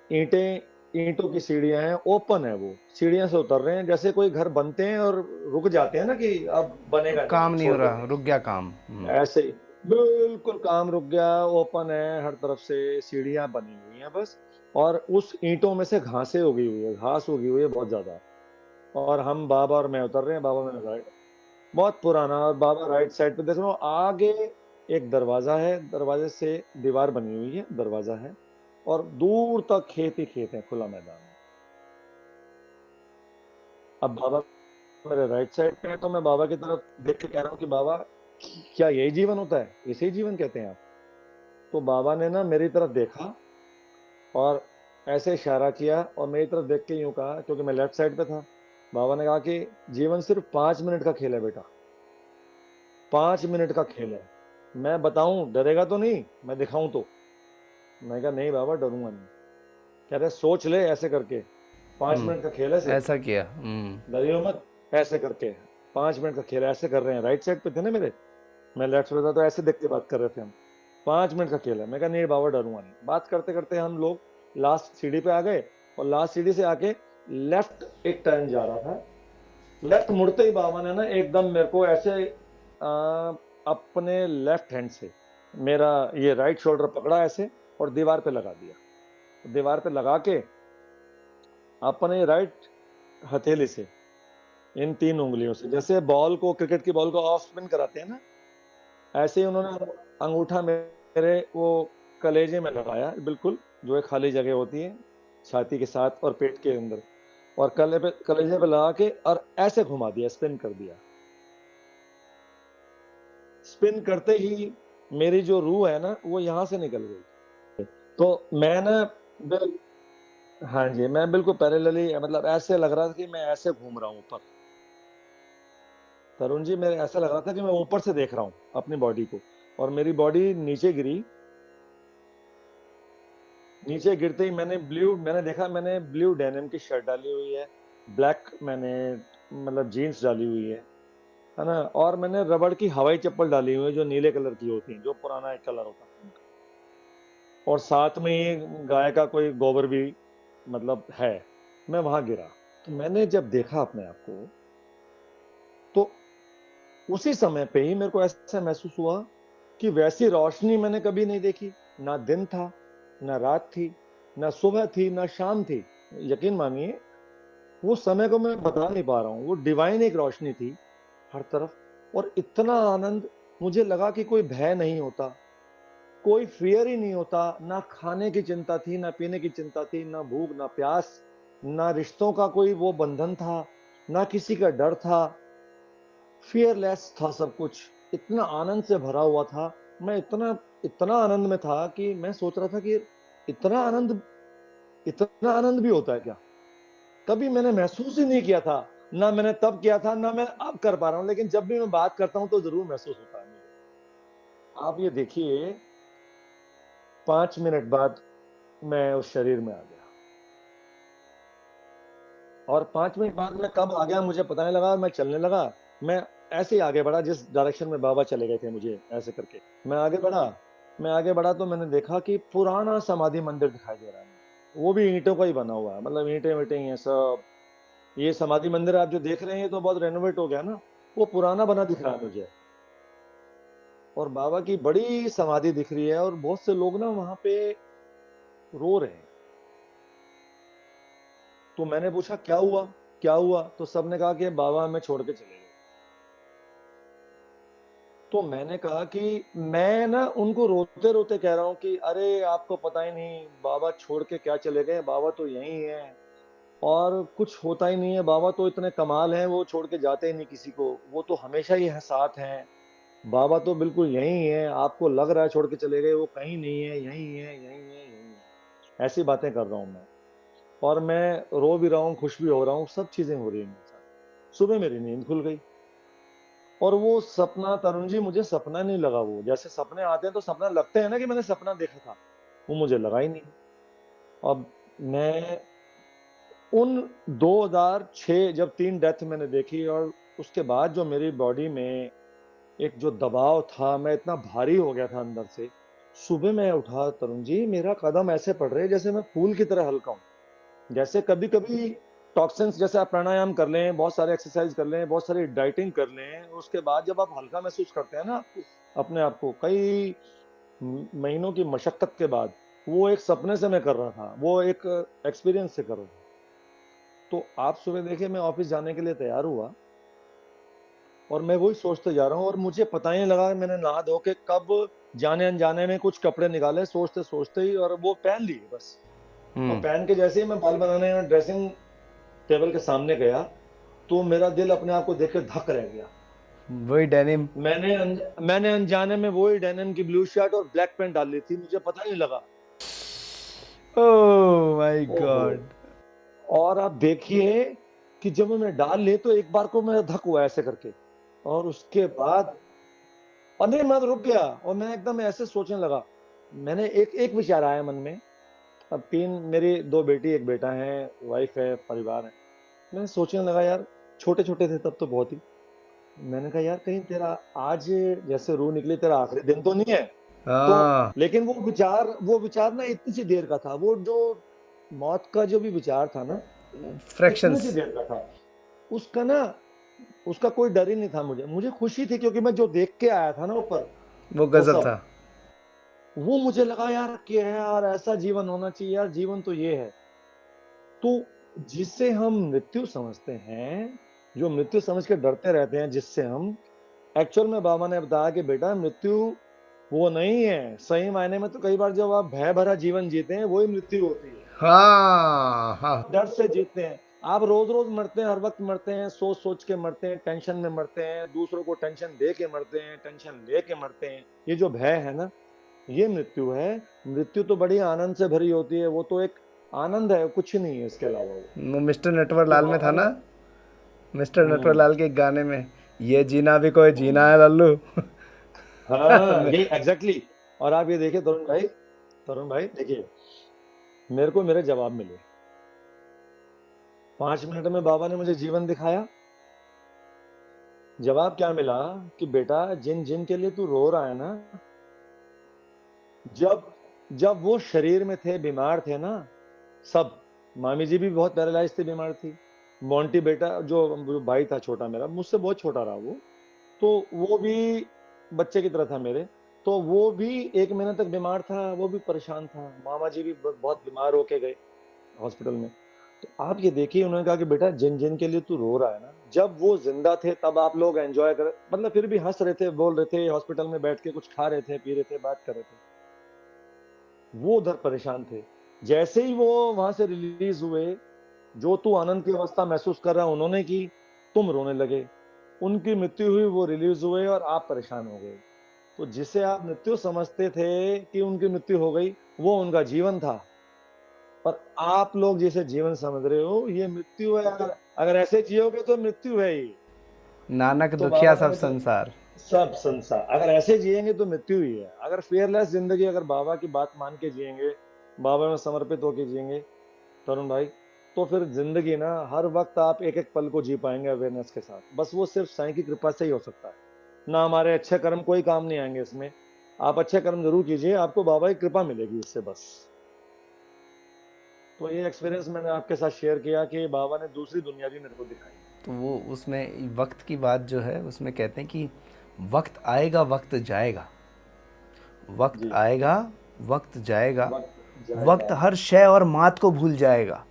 ईंटों की सीढ़ियां हैं, ओपन है, वो सीढ़ियां से उतर रहे हैं जैसे कोई घर बनते हैं और रुक जाते हैं ना कि अब बनेगा नहीं,
काम नहीं हो
छोड़
रहा,
देते
रुक गया काम।
हैं, ऐसे ही बिल्कुल काम रुक गया। ओपन है, हर तरफ से सीढ़ियां बनी हुई हैं बस, और उस ईंटों में से घासें उगी हुई है, घास उगी हुई है बहुत ज्यादा। और हम, बाबा और मैं उतर रहे हैं, बाबा मेरे राइट, बहुत पुराना, और बाबा राइट साइड पे देख रहा हूँ। आगे एक दरवाजा है, दरवाजे से दीवार बनी हुई है, दरवाजा है, और दूर तक खेत ही खेत है, खुला मैदान है। अब बाबा मेरे राइट साइड पे है, तो मैं बाबा की तरफ देख के कह रहा हूँ कि बाबा क्या यही जीवन होता है, इसे ही जीवन कहते हैं आप? तो बाबा ने ना मेरी तरफ देखा और ऐसे इशारा किया, और मेरी तरफ देख के यूं कहा, क्योंकि मैं लेफ्ट साइड पे था। बाबा ने कहा कि जीवन सिर्फ 5 मिनट का खेल है बेटा, 5 मिनट का खेल है। मैं बताऊं, डरेगा तो नहीं? मैं दिखाऊं तो? मैं कहा नहीं बाबा, डरूंगा नहीं। कह रहे सोच ले ऐसे करके, 5 मिनट का खेल है सिर्फ,
ऐसा किया।
डरियो मत, ऐसे करके। 5 मिनट का खेल है, ऐसे कर रहे हैं। राइट साइड पे थे ना मेरे, मैं लेफ्ट पे था, तो ऐसे देख के बात कर रहे थे हम। 5 मिनट का खेल है। मैं कहा नहीं बाबा, डरूंगा नहीं। बात करते करते हम लोग लास्ट सीढ़ी पे आ गए, और लास्ट सीढ़ी से आके लेफ्ट एक टर्न जा रहा था। लेफ्ट मुड़ते ही बाबा ने ना एकदम मेरे को ऐसे अपने लेफ्ट हैंड से मेरा ये राइट शोल्डर पकड़ा ऐसे, और दीवार पे लगा दिया। दीवार पे लगा के अपने राइट हथेली से, इन 3 उंगलियों से, जैसे बॉल को, क्रिकेट की बॉल को ऑफ स्पिन कराते हैं ना, ऐसे ही उन्होंने अंगूठा मेरे वो कलेजे में लगाया, बिल्कुल जो एक खाली जगह होती है छाती के साथ और पेट के अंदर, और कलेजे पे लगा के, और ऐसे घुमा दिया, स्पिन कर दिया। स्पिन करते ही मेरी जो रूह है ना, वो यहां से निकल गई। तो मैं ना बिल हाँ जी, मैं बिल्कुल पैरेलली, मतलब ऐसे लग रहा था कि मैं ऐसे घूम रहा हूँ ऊपर। तरुण जी, मेरे ऐसा लग रहा था कि मैं ऊपर से देख रहा हूँ अपनी बॉडी को, और मेरी बॉडी नीचे गिरी। नीचे गिरते ही मैंने देखा, मैंने ब्लू डेनिम की शर्ट डाली हुई है, ब्लैक मैंने मतलब जीन्स डाली हुई है ना, और मैंने रबड़ की हवाई चप्पल डाली हुई है जो नीले कलर की होती है, जो पुराना एक कलर होता है, और साथ में ही गाय का कोई गोबर भी मतलब है। मैं वहां गिरा, तो मैंने जब देखा अपने आप को, तो उसी समय पे ही मेरे को ऐसा महसूस हुआ कि वैसी रोशनी मैंने कभी नहीं देखी। ना दिन था, ना रात थी, ना सुबह थी, ना शाम थी। यकीन मानिए, वो समय को मैं बता नहीं पा रहा हूँ, वो डिवाइन एक रोशनी थी हर तरफ। और इतना आनंद, मुझे लगा कि कोई भय नहीं होता, कोई फियर ही नहीं होता, ना खाने की चिंता थी, ना पीने की चिंता थी, ना भूख, ना प्यास, ना रिश्तों का कोई वो बंधन था, ना किसी का डर था। फियरलेस था सब कुछ, इतना आनंद से भरा हुआ था। मैं इतना इतना आनंद में था कि मैं सोच रहा था कि इतना आनंद, इतना आनंद भी होता है क्या? कभी मैंने महसूस ही नहीं किया था, ना मैंने तब किया था, ना मैं अब कर पा रहा हूं, लेकिन जब भी मैं बात करता हूं तो जरूर महसूस होता है मुझे। आप ये देखिए, 5 मिनट बाद मैं उस शरीर में आ गया, और 5 मिनट बाद मैं कब आ गया मुझे पता नहीं लगा। मैं चलने लगा, मैं ऐसे ही आगे बढ़ा जिस डायरेक्शन में बाबा चले गए थे, मुझे ऐसे करके मैं आगे बढ़ा। मैं आगे बढ़ा तो मैंने देखा कि पुराना समाधि मंदिर दिखाई दे रहा है, वो भी ईंटों का ही बना हुआ है, मतलब ईंटें वीटें ही हैं सब। ये समाधि मंदिर आप जो देख रहे हैं तो बहुत रेनोवेट हो गया ना, वो पुराना बना दिख रहा है मुझे। और बाबा की बड़ी समाधि दिख रही है, और बहुत से लोग ना वहां पे रो रहे हैं, तो मैंने पूछा क्या हुआ, क्या हुआ? तो सबने कहा कि बाबा हमें छोड़ के चले गए। तो मैंने कहा कि मैं ना उनको रोते रोते कह रहा हूँ कि अरे आपको पता ही नहीं बाबा छोड़ के क्या चले गए, बाबा तो यहीं है और कुछ होता ही नहीं है, बाबा तो इतने कमाल हैं, वो छोड़ के जाते ही नहीं किसी को, वो तो हमेशा ही है साथ हैं, बाबा तो बिल्कुल यहीं है, आपको लग रहा है छोड़ के चले गए, वो कहीं नहीं है, यहीं है, यहीं है, यहीं है। ऐसी बातें कर रहा हूँ मैं, और मैं रो भी रहा हूँ, खुश भी हो रहा हूँ, सब चीजें हो रही हैं मेरे साथ। सुबह मेरी नींद खुल गई, और वो सपना तरुण जी मुझे सपना नहीं लगा। वो जैसे सपने आते हैं तो सपना लगते हैं ना कि मैंने सपना देखा था, वो मुझे लगा ही नहीं। अब मैं उन 2006 जब 3 डेथ मैंने देखी, और उसके बाद जो मेरी बॉडी में एक जो दबाव था, मैं इतना भारी हो गया था अंदर से। सुबह मैं उठा तरुण जी, मेरा कदम ऐसे पड़ रहे जैसे मैं फूल की तरह हल्का हूँ। जैसे कभी कभी टॉक्सिन्स, जैसे आप प्राणायाम कर लें, बहुत सारे एक्सरसाइज कर लें, बहुत सारी डाइटिंग कर लें, उसके बाद जब आप हल्का महसूस करते हैं ना अपने आप को, कई महीनों की मशक्कत के बाद, वो एक सपने से मैं कर रहा था, वो एक एक्सपीरियंस से कर रहा था। तो आप सुबह देखिए, मैं ऑफिस जाने के लिए तैयार हुआ, और मैं वही सोचते जा रहा हूँ, और मुझे पता ही नहीं लगा कि मैंने नहा धो के कब जाने अनजाने में कुछ कपड़े निकाले, सोचते सोचते ही, और वो पहन लिए बस। और पहन के जैसे ही मैं बाल बनाने ड्रेसिंग टेबल के सामने गया, तो मेरा दिल अपने आप को देख के धक रह गया।
वही डेनिम।
मैंने अनजाने में वही डेनिम की ब्लू शर्ट और ब्लैक पैंट डाल ली थी, मुझे पता नहीं लगा।
ओह माय
ओहो।
गॉड।
और आप देखिए कि जब मैंने डाल ली तो एक बार को मेरा धक हुआ ऐसे करके, और उसके बाद, और नहीं, मैं तो रुक गया, और मैं एकदम ऐसे सोचने लगा। मैंने एक एक विचार आया मन में। अब मेरी 2 बेटी 1 बेटा है, वाइफ है, परिवार है। मैं सोचने लगा यार, छोटे छोटे थे तब तो बहुत ही। मैंने कहा यार, कहीं तेरा आज जैसे रूह निकली, तेरा आखिरी दिन तो नहीं है? तो
हाँ,
लेकिन वो विचार ना इतनी सी देर का था, वो जो मौत का जो भी विचार था ना, इतनी सी
फ्रैक्शंस।
देर का था। उसका ना, उसका कोई डर ही नहीं था। मुझे खुशी थी, क्योंकि मैं जो देख के आया था ना ऊपर,
वो
वो
गजब
सब,
था।
वो मुझे लगा यार कि यार ऐसा जीवन होना चाहिए, यार जीवन तो ये है। तो जिसे हम मृत्यु समझते हैं, जो मृत्यु समझ के डरते रहते हैं, जिससे हम, एक्चुअल में बाबा ने बताया कि बेटा मृत्यु वो नहीं है, सही मायने में तो कई बार जब आप भय भरा जीवन जीते हैं, वही मृत्यु होती है।
हाँ हाँ।
डर से जीते हैं, आप रोज रोज मरते हैं, हर वक्त मरते हैं, सोच सोच के मरते हैं, टेंशन में मरते हैं, दूसरों को टेंशन दे के मरते हैं, टेंशन ले के मरते हैं। ये जो भय है ना, ये मृत्यु है। मृत्यु तो बड़ी आनंद से भरी होती है, वो तो एक आनंद है, कुछ नहीं है इसके अलावा वो।
वो मिस्टर नटवर
तो
लाल में
बाबा
था
ने,
ना, मिस्टर नटवर
हम्म,
लाल के एक गाने में, ये जीना भी कोई जीना है लल्लू।
हाँ, ये एग्जैक्टली। और आप ये देखिए तरुण भाई देखिए, मेरे को मेरे जवाब मिले। 5 मिनट में बाबा ने मुझे जीवन दिखाया। जवाब क्या मिला कि बेटा, जिन जिन के लिए तू रो रहा है ना, जब जब वो शरीर में थे, बीमार थे ना, सब, मामी जी भी बहुत पैरालाइज थी, बीमार थी। मोंटी बेटा, जो भाई था छोटा मेरा, मुझसे बहुत छोटा रहा वो, तो वो भी बच्चे की तरह था मेरे। तो वो भी 1 महीने तक बीमार था, वो भी परेशान था। मामा जी भी बहुत बीमार होके गए हॉस्पिटल में। तो आप ये देखिए, उन्होंने कहा कि बेटा, जिन जिन के लिए तू रो रहा है ना, जब वो जिंदा थे तब आप लोग एंजॉय कर, मतलब फिर भी हंस रहे थे, बोल रहे थे, हॉस्पिटल में बैठ के कुछ खा रहे थे, पी रहे थे, बात कर रहे थे। वो उधर परेशान थे। जैसे ही वो वहां से रिलीज हुए, जो तू आनंद की अवस्था महसूस कर रहा है उन्होंने की, तुम रोने लगे। उनकी मृत्यु हुई, वो रिलीज हुए, और आप परेशान हो गए। तो जिसे आप मृत्यु समझते थे कि उनकी मृत्यु हो गई, वो उनका जीवन था। और आप लोग जिसे जीवन समझ रहे हो, ये मृत्यु है। अगर ऐसे जियोगे तो मृत्यु है ये।
नानक
तो
दुखिया
बाबा
सब
ने तो
संसार।
सब संसार, अगर ऐसे जिएंगे तो मृत्यु ही है। अगर फेयरलेस जिंदगी, अगर बाबा की बात मान के जिएंगे, बाबा में समर्पित होके जिएंगे तरुण भाई, तो फिर जिंदगी ना, हर वक्त आप एक एक पल को जी पाएंगे अवेयरनेस के साथ। बस वो सिर्फ साईं की कृपा से ही हो सकता है। ना हमारे अच्छे कर्म कोई काम नहीं आएंगे इसमें। आप अच्छे कर्म जरूर कीजिए, आपको बाबा की कृपा मिलेगी इससे बस। तो ये एक्सपीरियंस मैंने आपके साथ शेयर किया कि बाबा ने दूसरी दुनिया भी मेरे को दिखाई।
तो वो उसमें वक्त की बात जो है, उसमें कहते हैं कि वक्त आएगा वक्त जाएगा, वक्त
जी,
आएगा वक्त जाएगा,
वक्त
वक्त
जाएगा।
हर शय और मात को भूल जाएगा।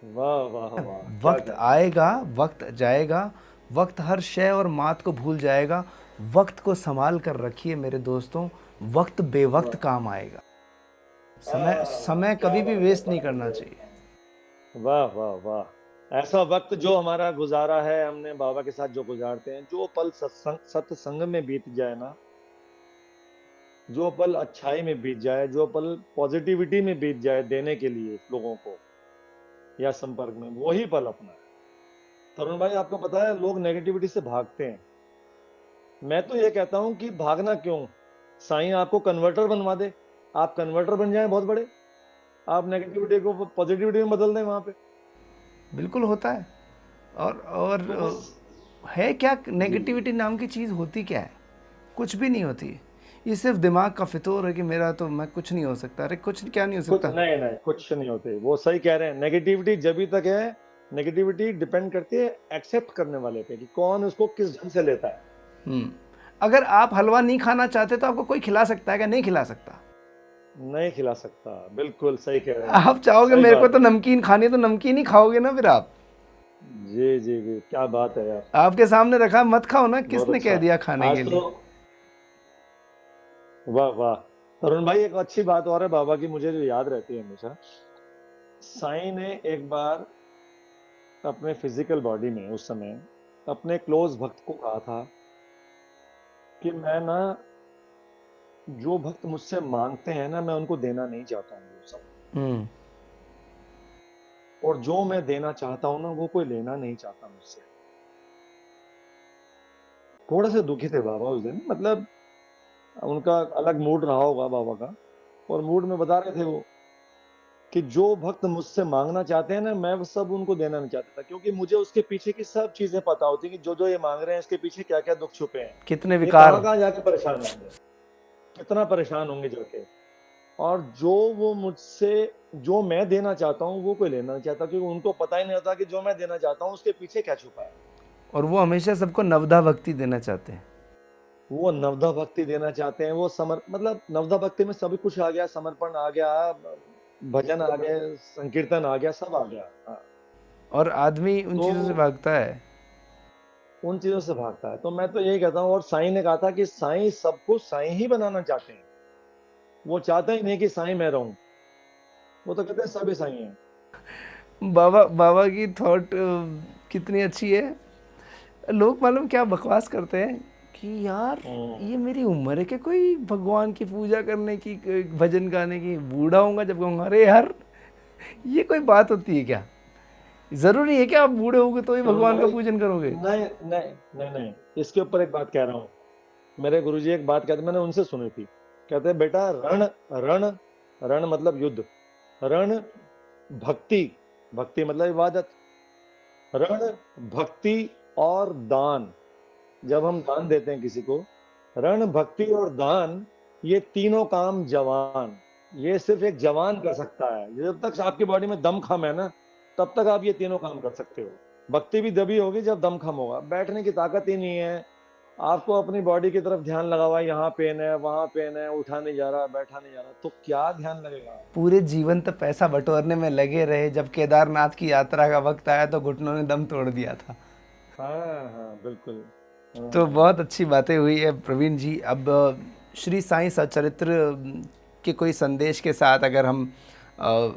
वाह वाह वाह, क्या
वक्त
कहना।
आएगा, वक्त जाएगा, वक्त हर शय और मात को भूल जाएगा। वक्त को संभाल कर रखिए मेरे दोस्तों, वक्त बेवक्त
वाह
काम आएगा। समय
वाह,
समय
क्या
कभी भी
बात है,
वेस्ट नहीं
वाह
करना चाहिए।
वाह वाह वाह। ऐसा वक्त जो हमारा गुजारा है हमने बाबा के साथ जो गुजारते हैं, जो पल सत्संग में बीत जाए ना, जो पल अच्छाई में बीत जाए, जो पल पॉजिटिविटी में बीत जाए देने के लिए लोगों को या संपर्क में, वही पल अपना है। तरुण भाई, आपको पता है लोग नेगेटिविटी से भागते हैं। मैं तो ये कहता हूं कि भागना क्यों, साईं आपको कन्वर्टर बनवा दे, आप कन्वर्टर बन जाएं बहुत बड़े, आप नेगेटिविटी को पॉजिटिविटी में बदल दें वहां पे।
बिल्कुल होता है। और
तो बस।
है क्या,
जी जी।
नेगेटिविटी नाम की चीज़ होती क्या है? कुछ भी नहीं होती। ये सिर्फ दिमाग का फितूर है कि मेरा तो, मैं कुछ नहीं हो सकता। अरे कुछ क्या नहीं हो
कुछ
सकता।
नहीं नहीं, कुछ नहीं होते, वो सही कह रहे हैं। नेगेटिविटी जब भी तक है, नेगेटिविटी डिपेंड करती है एक्सेप्ट करने वाले पे कि कौन उसको किस ढंग से लेता है।
हम्म। अगर आप हलवा नहीं खाना चाहते तो आपको कोई खिला सकता है क्या? नहीं खिला सकता।
नहीं खिला सकता, बिल्कुल सही कह रहे हैं आप।
आप चाहोगे
सही
मेरे को
बात
तो
है।
नमकीन खानी है, तो नमकीन ही खाओगे ना फिर आप।
जी जी जी, क्या बात है यार।
आपके सामने रखा, मत खाओ ना,
बहुत
किसने कह
अच्छा।
दिया खाने के
आज तो
लिए?
वाह वाह। तरुण भाई, एक अच्छी बात और है बाबा की, मुझे जो याद रहती है हमेशा। साईं ने एक बार अपने फिजिकल बॉडी में उस समय अपने क्लोज भक्त को कहा था कि मैं ना, जो भक्त मुझसे मांगते हैं ना, मैं उनको देना नहीं चाहता हूँ वो सब,
हम्म।
और जो मैं देना चाहता हूँ ना, वो कोई लेना नहीं चाहता मुझसे। थोड़ा से दुखी थे बाबा उस दिन, मतलब उनका अलग मूड रहा होगा बाबा का, और मूड में बता रहे थे वो कि जो भक्त मुझसे मांगना चाहते हैं ना, मैं वो सब उनको देना नहीं चाहता था, क्योंकि मुझे उसके पीछे की सब चीजें पता होती कि जो जो ये मांग रहे हैं इसके पीछे क्या क्या दुख छुपे हैं,
कितने
ये कहाँ
विकार।
कहाँ जाके परेशान होंगे, कितना परेशान होंगे जाके। और जो वो मुझसे, जो मैं देना चाहता हूँ वो कोई लेना नहीं चाहता, क्योंकि उनको पता ही नहीं होता कि जो मैं देना चाहता हूँ उसके पीछे क्या छुपा है।
और वो हमेशा सबको नवधा भक्ति देना चाहते हैं।
वो नवधा भक्ति देना चाहते हैं, वो मतलब नवधा भक्ति में सभी कुछ आ गया, समर्पण आ गया, भजन आ गए, संकीर्तन आ गया, सब आ गया। हाँ।
और आदमी उन
तो
चीज़ों से भागता है।
उन चीजों से भागता है, तो मैं तो यही कहता हूँ, और साईं ने कहा था कि साईं सबको साईं ही बनाना चाहते हैं, वो चाहते ही नहीं कि साईं मैं रहूं, वो तो कहते हैं सभी साईं हैं।
बाबा बाबा की थॉट कितनी अच्छी है। लोग मालूम क्या बकवास करते हैं कि यार
हम्म।
ये मेरी उम्र है कि कोई भगवान की पूजा करने की, कोई भजन गाने की। बूढ़ा होऊंगा जब कहूँगा, अरे यार ये कोई बात होती है क्या? ज़रूरी है क्या आप बूढ़े होगे तो ही
तरुण
भगवान का
भाई,
पूजन करोगे?
नहीं नहीं नहीं नहीं, इसके ऊपर एक बात कह रहा हूँ। मेरे गुरुजी एक बात कहते, मैंने उनसे सुनी थी, कहते हैं बेटा, रण रण रण मतलब युद्ध, रण भक्ति, भक्ति मतलब इबादत, रण भक्ति और दान, जब हम दान देते हैं किसी को, रण भक्ति और दान, ये तीनों काम जवान, ये सिर्फ एक जवान कर सकता है। जब तक आपकी बॉडी में दम खम है ना, तब तक आप ये तीनों काम कर सकते हो। भक्ति भी तभी होगी जब दम खम होगा, बैठने की ताकत ही नहीं है, आपको अपनी बॉडी की तरफ ध्यान लगा हुआ है, यहाँ पेन है वहां पेन है, उठा नहीं जा रहा, बैठा नहीं जा रहा, तो क्या ध्यान लगेगा।
पूरे जीवन तो पैसा बटोरने में लगे रहे, जब केदारनाथ की यात्रा का वक्त आया तो घुटनों ने दम तोड़ दिया था।
हाँ हाँ बिल्कुल।
तो
हाँ।
बहुत अच्छी बातें हुई है प्रवीण जी। अब श्री साईं सच्चरित्र के कोई संदेश के साथ, अगर हम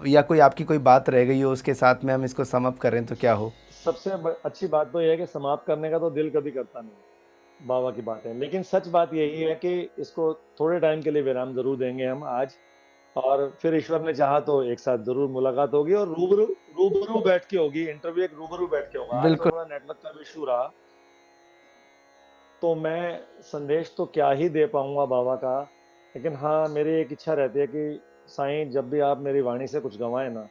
या कोई आपकी कोई बात रह गई हो उसके साथ में हम इसको सम अप करें तो क्या हो?
सबसे अच्छी बात तो यह है कि समाप्त करने का तो दिल कभी करता नहीं, बाबा की बात है, लेकिन सच बात यही है कि इसको थोड़े टाइम के लिए विराम जरूर देंगे हम आज, और फिर ईश्वर ने चाहा तो एक साथ जरूर मुलाकात होगी, और रूबरू रूबरू बैठ के होगी इंटरव्यू, एक रूबरू बैठ के होगा। आज तो
बिल्कुल।
थोड़ा नेटवर्क का इशू रहा, तो मैं संदेश तो क्या ही दे पाऊंगा बाबा का, लेकिन हाँ, मेरी एक इच्छा रहती है कि साईं जब भी आप मेरी वाणी से कुछ गवाएं ना,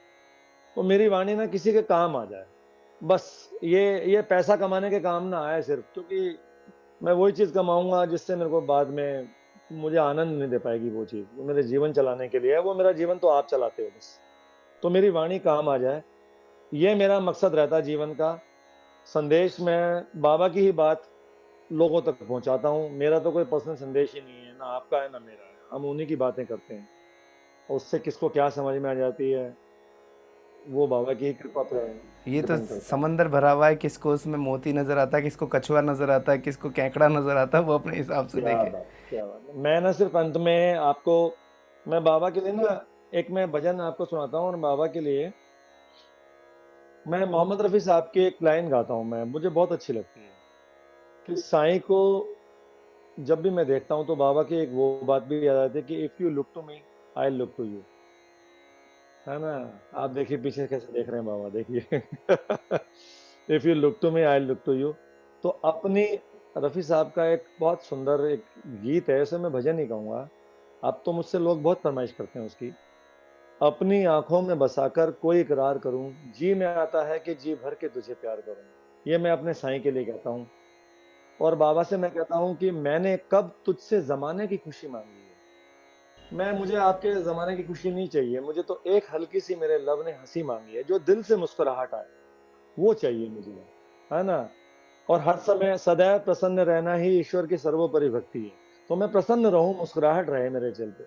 तो मेरी वाणी ना किसी के काम आ जाए, बस। ये पैसा कमाने के काम ना आए सिर्फ, क्योंकि मैं वही चीज कमाऊंगा जिससे मेरे को बाद में मुझे आनंद नहीं दे पाएगी वो चीज, वो मेरे जीवन चलाने के लिए है, वो मेरा जीवन तो आप चलाते हो बस, तो मेरी वाणी काम आ जाए, ये मेरा मकसद रहता है जीवन का। संदेश में बाबा की ही बात लोगों तक पहुंचाता हूँ, मेरा तो कोई पर्सनल संदेश ही नहीं है, ना आपका है ना मेरा है, हम उन्हीं की बातें करते हैं, और उससे किसको क्या समझ में आ जाती है वो बाबा की कृपा पे
ये तो
डिपेंड करता है।
समंदर भरा हुआ है, किसको उसमें मोती नजर आता है, किसको कछुआ नजर आता है, किसको केकड़ा नजर आता है, वो अपने हिसाब से
क्या
देखे।
बात, क्या बात है। मैं ना सिर्फ अंत में आपको, मैं बाबा के लिए ना एक मैं भजन आपको सुनाता हूँ, और बाबा के लिए मैं मोहम्मद रफी साहब की एक लाइन गाता हूँ, मैं मुझे बहुत अच्छी लगती है कि साईं को जब भी मैं देखता हूँ तो बाबा की एक वो बात भी याद आती है कि if you look to me I look to you, है ना। आप देखिए पीछे कैसे देख रहे हैं बाबा, देखिए। If you look to me I look to you. तो अपनी रफी साहब का एक बहुत सुंदर एक गीत है, उसे मैं भजन ही कहूंगा। अब तो मुझसे लोग बहुत फरमाइश करते हैं उसकी। अपनी आंखों में बसाकर कोई इकरार करूं, जी में आता है कि जी भर के तुझे प्यार करूं। ये मैं अपने साईं के लिए कहता हूँ। और बाबा से मैं कहता हूँ कि मैंने कब तुझसे जमाने की खुशी मांगी है। मुझे आपके जमाने की खुशी नहीं चाहिए, मुझे तो एक हल्की सी मेरे लब ने हंसी मांगी है, जो दिल से मुस्कुराहट आए, वो चाहिए मुझे, है ना। और हर समय सदैव प्रसन्न रहना ही ईश्वर की सर्वोपरि भक्ति है। तो मैं प्रसन्न रहूं, मुस्कुराहट रहे मेरे चलते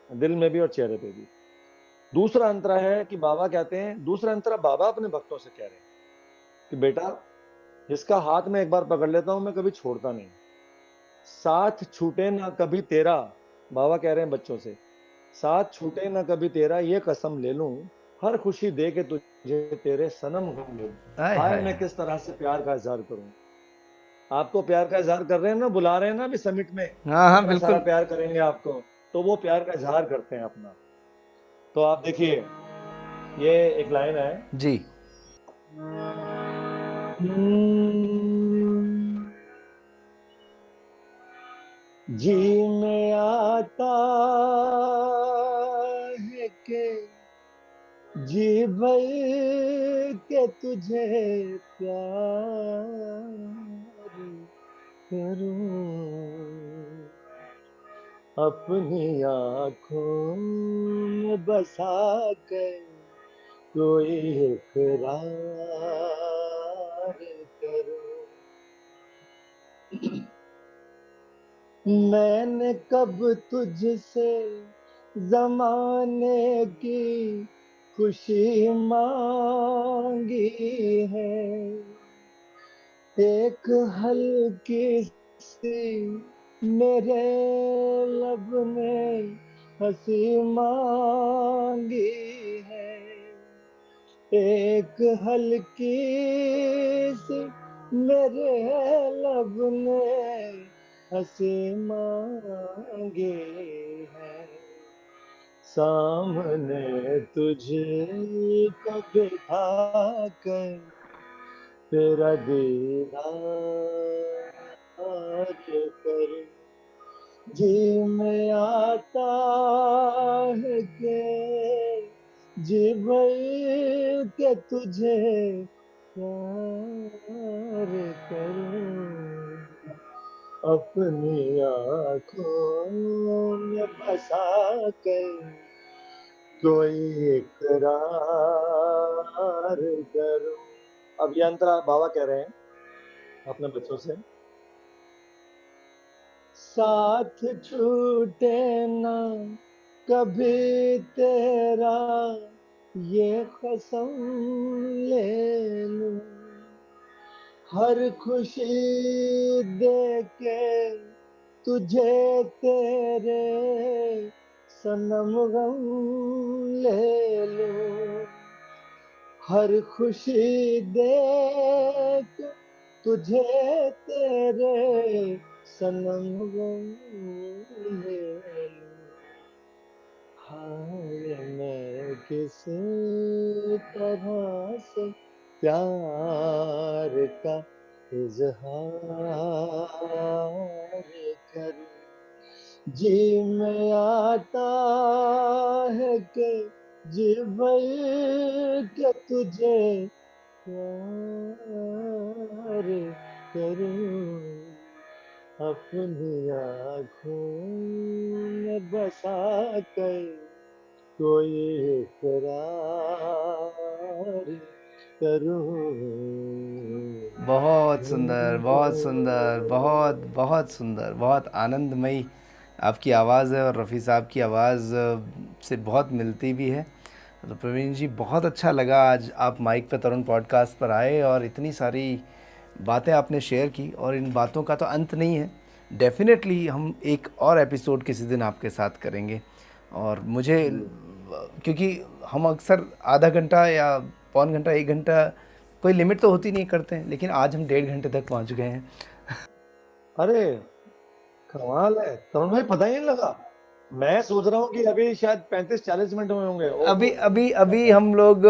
दिल में भी और चेहरे पे भी। दूसरा अंतरा है कि बाबा कहते हैं, दूसरा अंतरा बाबा अपने भक्तों से कह रहे हैं कि बेटा, जिसका हाथ मैं एक बार पकड़ लेता हूं मैं कभी छोड़ता नहीं। साथ छूटे ना कभी तेरा, बाबा कह रहे हैं बच्चों से, साथ छूटे ना कभी तेरा ये कसम ले लूं, हर खुशी दे के तुझे तेरे सनम गम ले लूं।
आय
हाय
हाय।
मैं किस तरह से प्यार का इजहार करूं। आपको प्यार का इजहार कर रहे हैं ना, बुला रहे हैं ना अभी समिट में,
हाँ हाँ
इतना सारा
बिल्कुल।
प्यार करेंगे आपको। तो वो प्यार का इजहार करते हैं अपना। तो आप देखिए, ये एक लाइन है।
जी।
जी में आता है कि जी भर के तुझे प्यार करूं, अपनी आंखों में बसा कर कोई इकरार करूं। मैंने कब तुझसे जमाने की खुशी मांगी है, एक हल्की सी मेरे लब ने हंसी मांगी है, एक हल्की सी मेरे लब ने हंसी मांगी है, सामने तुझको बिठा कर तेरा दीदार करूं। जी में आता है कि जी भर के तुझे प्यार करूं, अपनी आंखों में बसा कर कोई इकरार करूं। अब ये अंतरा बाबा कह रहे हैं अपने बच्चों से, साथ छूटे ना कभी तेरा ये कसम ले लूं, हर खुशी दे के तुझे तेरे सनम गम ले लूं, हर खुशी दे के तुझे तेरे सनम गम ले लूं। हाय मैं किस तरह से प्यार का इजहार करूं। जी में आता है कि जी भर के तुझे प्यार करूं, अपनी आंखों में बसा कर कोई इकरार करूं।
बहुत सुंदर, बहुत सुंदर, बहुत बहुत सुंदर, बहुत आनंदमयी आपकी आवाज़ है, और रफ़ी साहब की आवाज़ से बहुत मिलती भी है। तो प्रवीण जी, बहुत अच्छा लगा आज आप माइक पे तरुण पॉडकास्ट पर आए और इतनी सारी बातें आपने शेयर की, और इन बातों का तो अंत नहीं है। डेफिनेटली हम एक और एपिसोड किसी दिन आपके साथ करेंगे। और मुझे, क्योंकि हम अक्सर आधा घंटा या पौन घंटा, 1 घंटा, कोई लिमिट तो होती नहीं करते हैं, लेकिन आज हम 1.5 घंटे तक पहुंच गए हैं।
अरे कमाल है तरुण भाई, पता ही नहीं लगा। मैं सोच रहा हूँ कि अभी शायद 35-40 मिनट हुए होंगे। ओ
अभी
हो
अभी
क्या
अभी
बात।
हम लोग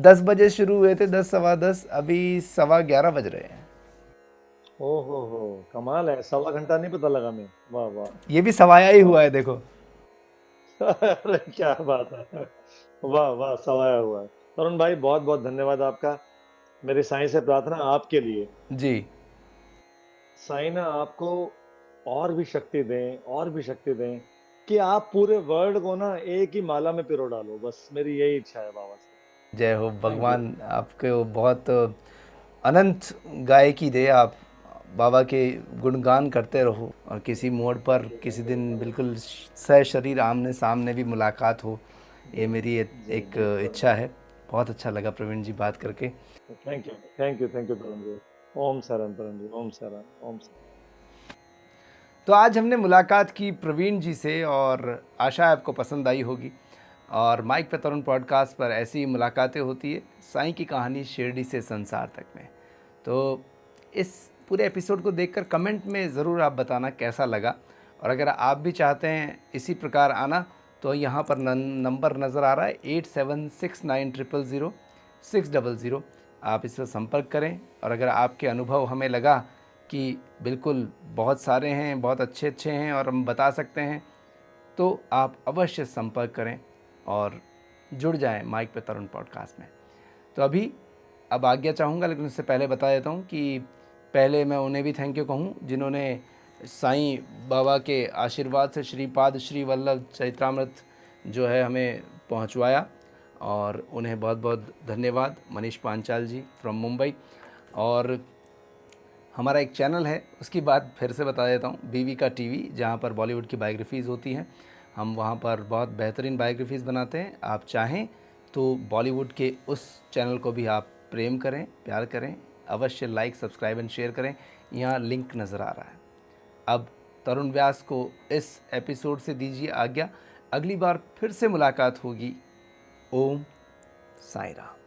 10 बजे शुरू हुए थे, 10 सवा 10, अभी 11:15 बज रहे हैं।
ओ हो, कमाल है, 1.25 घंटा नहीं पता लगा मैं। वाह वाह
ये भी सवाया ही
वाह।
हुआ है, देखो।
अरे क्या बात है, वाह वाह, सवाया हुआ है। तरुण भाई बहुत बहुत धन्यवाद आपका। मेरी साईं से प्रार्थना आपके लिए,
जी।
साईं ना आपको और भी शक्ति दें, और भी शक्ति दें, कि आप पूरे वर्ल्ड को ना एक ही माला में पिरो डालो। बस मेरी यही इच्छा है बाबा से।
जय हो
थैंक यू।
भगवान, आपको बहुत अनंत गायकी दे। आप बाबा के गुणगान करते रहो, और किसी मोड़ पर किसी दिन बिल्कुल सशरीर आमने सामने भी मुलाकात हो, ये मेरी
जी
एक
बिल्कुल।
इच्छा है। बहुत अच्छा लगा प्रवीण जी बात करके।
Thank you, thank you, thank you Tarun ji. ओम साराम तरुण जी, ओम साराम, ओम साराम।
तो आज हमने मुलाकात की प्रवीण जी से, और आशा है आपको पसंद आई होगी। और माइक पे तरुण पॉडकास्ट पर ऐसी ही मुलाकातें होती है, साईं की कहानी शिरडी से संसार तक में। तो इस पूरे एपिसोड को देखकर कमेंट में ज़रूर आप बताना कैसा लगा। और अगर आप भी चाहते हैं इसी प्रकार आना, तो यहाँ पर नंबर नज़र आ रहा है 8769000600। आप इस पर संपर्क करें। और अगर आपके अनुभव हमें लगा कि बिल्कुल बहुत सारे हैं, बहुत अच्छे अच्छे हैं और हम बता सकते हैं, तो आप अवश्य संपर्क करें और जुड़ जाएं माइक पे तरुण पॉडकास्ट में। तो अब आज्ञा चाहूँगा, लेकिन उससे पहले बता देता हूँ कि पहले मैं उन्हें भी थैंक यू कहूँ जिन्होंने साईं बाबा के आशीर्वाद से श्रीपाद श्री वल्लभ चैत्रामृत जो है हमें पहुँचवाया, और उन्हें बहुत बहुत धन्यवाद। मनीष पांचाल जी फ्रॉम मुंबई। और हमारा एक चैनल है, उसकी बात फिर से बता देता हूँ, बीवी का टीवी, जहाँ पर बॉलीवुड की बायोग्राफीज़ होती हैं। हम वहाँ पर बहुत बेहतरीन बायोग्राफीज़ बनाते हैं। आप चाहें तो बॉलीवुड के उस चैनल को भी आप प्रेम करें, प्यार करें, अवश्य लाइक, सब्सक्राइब एंड शेयर करें। यहाँ लिंक नज़र आ रहा है। अब तरुण व्यास को इस एपिसोड से दीजिए आज्ञा। अगली बार फिर से मुलाकात होगी। ओम साई राम।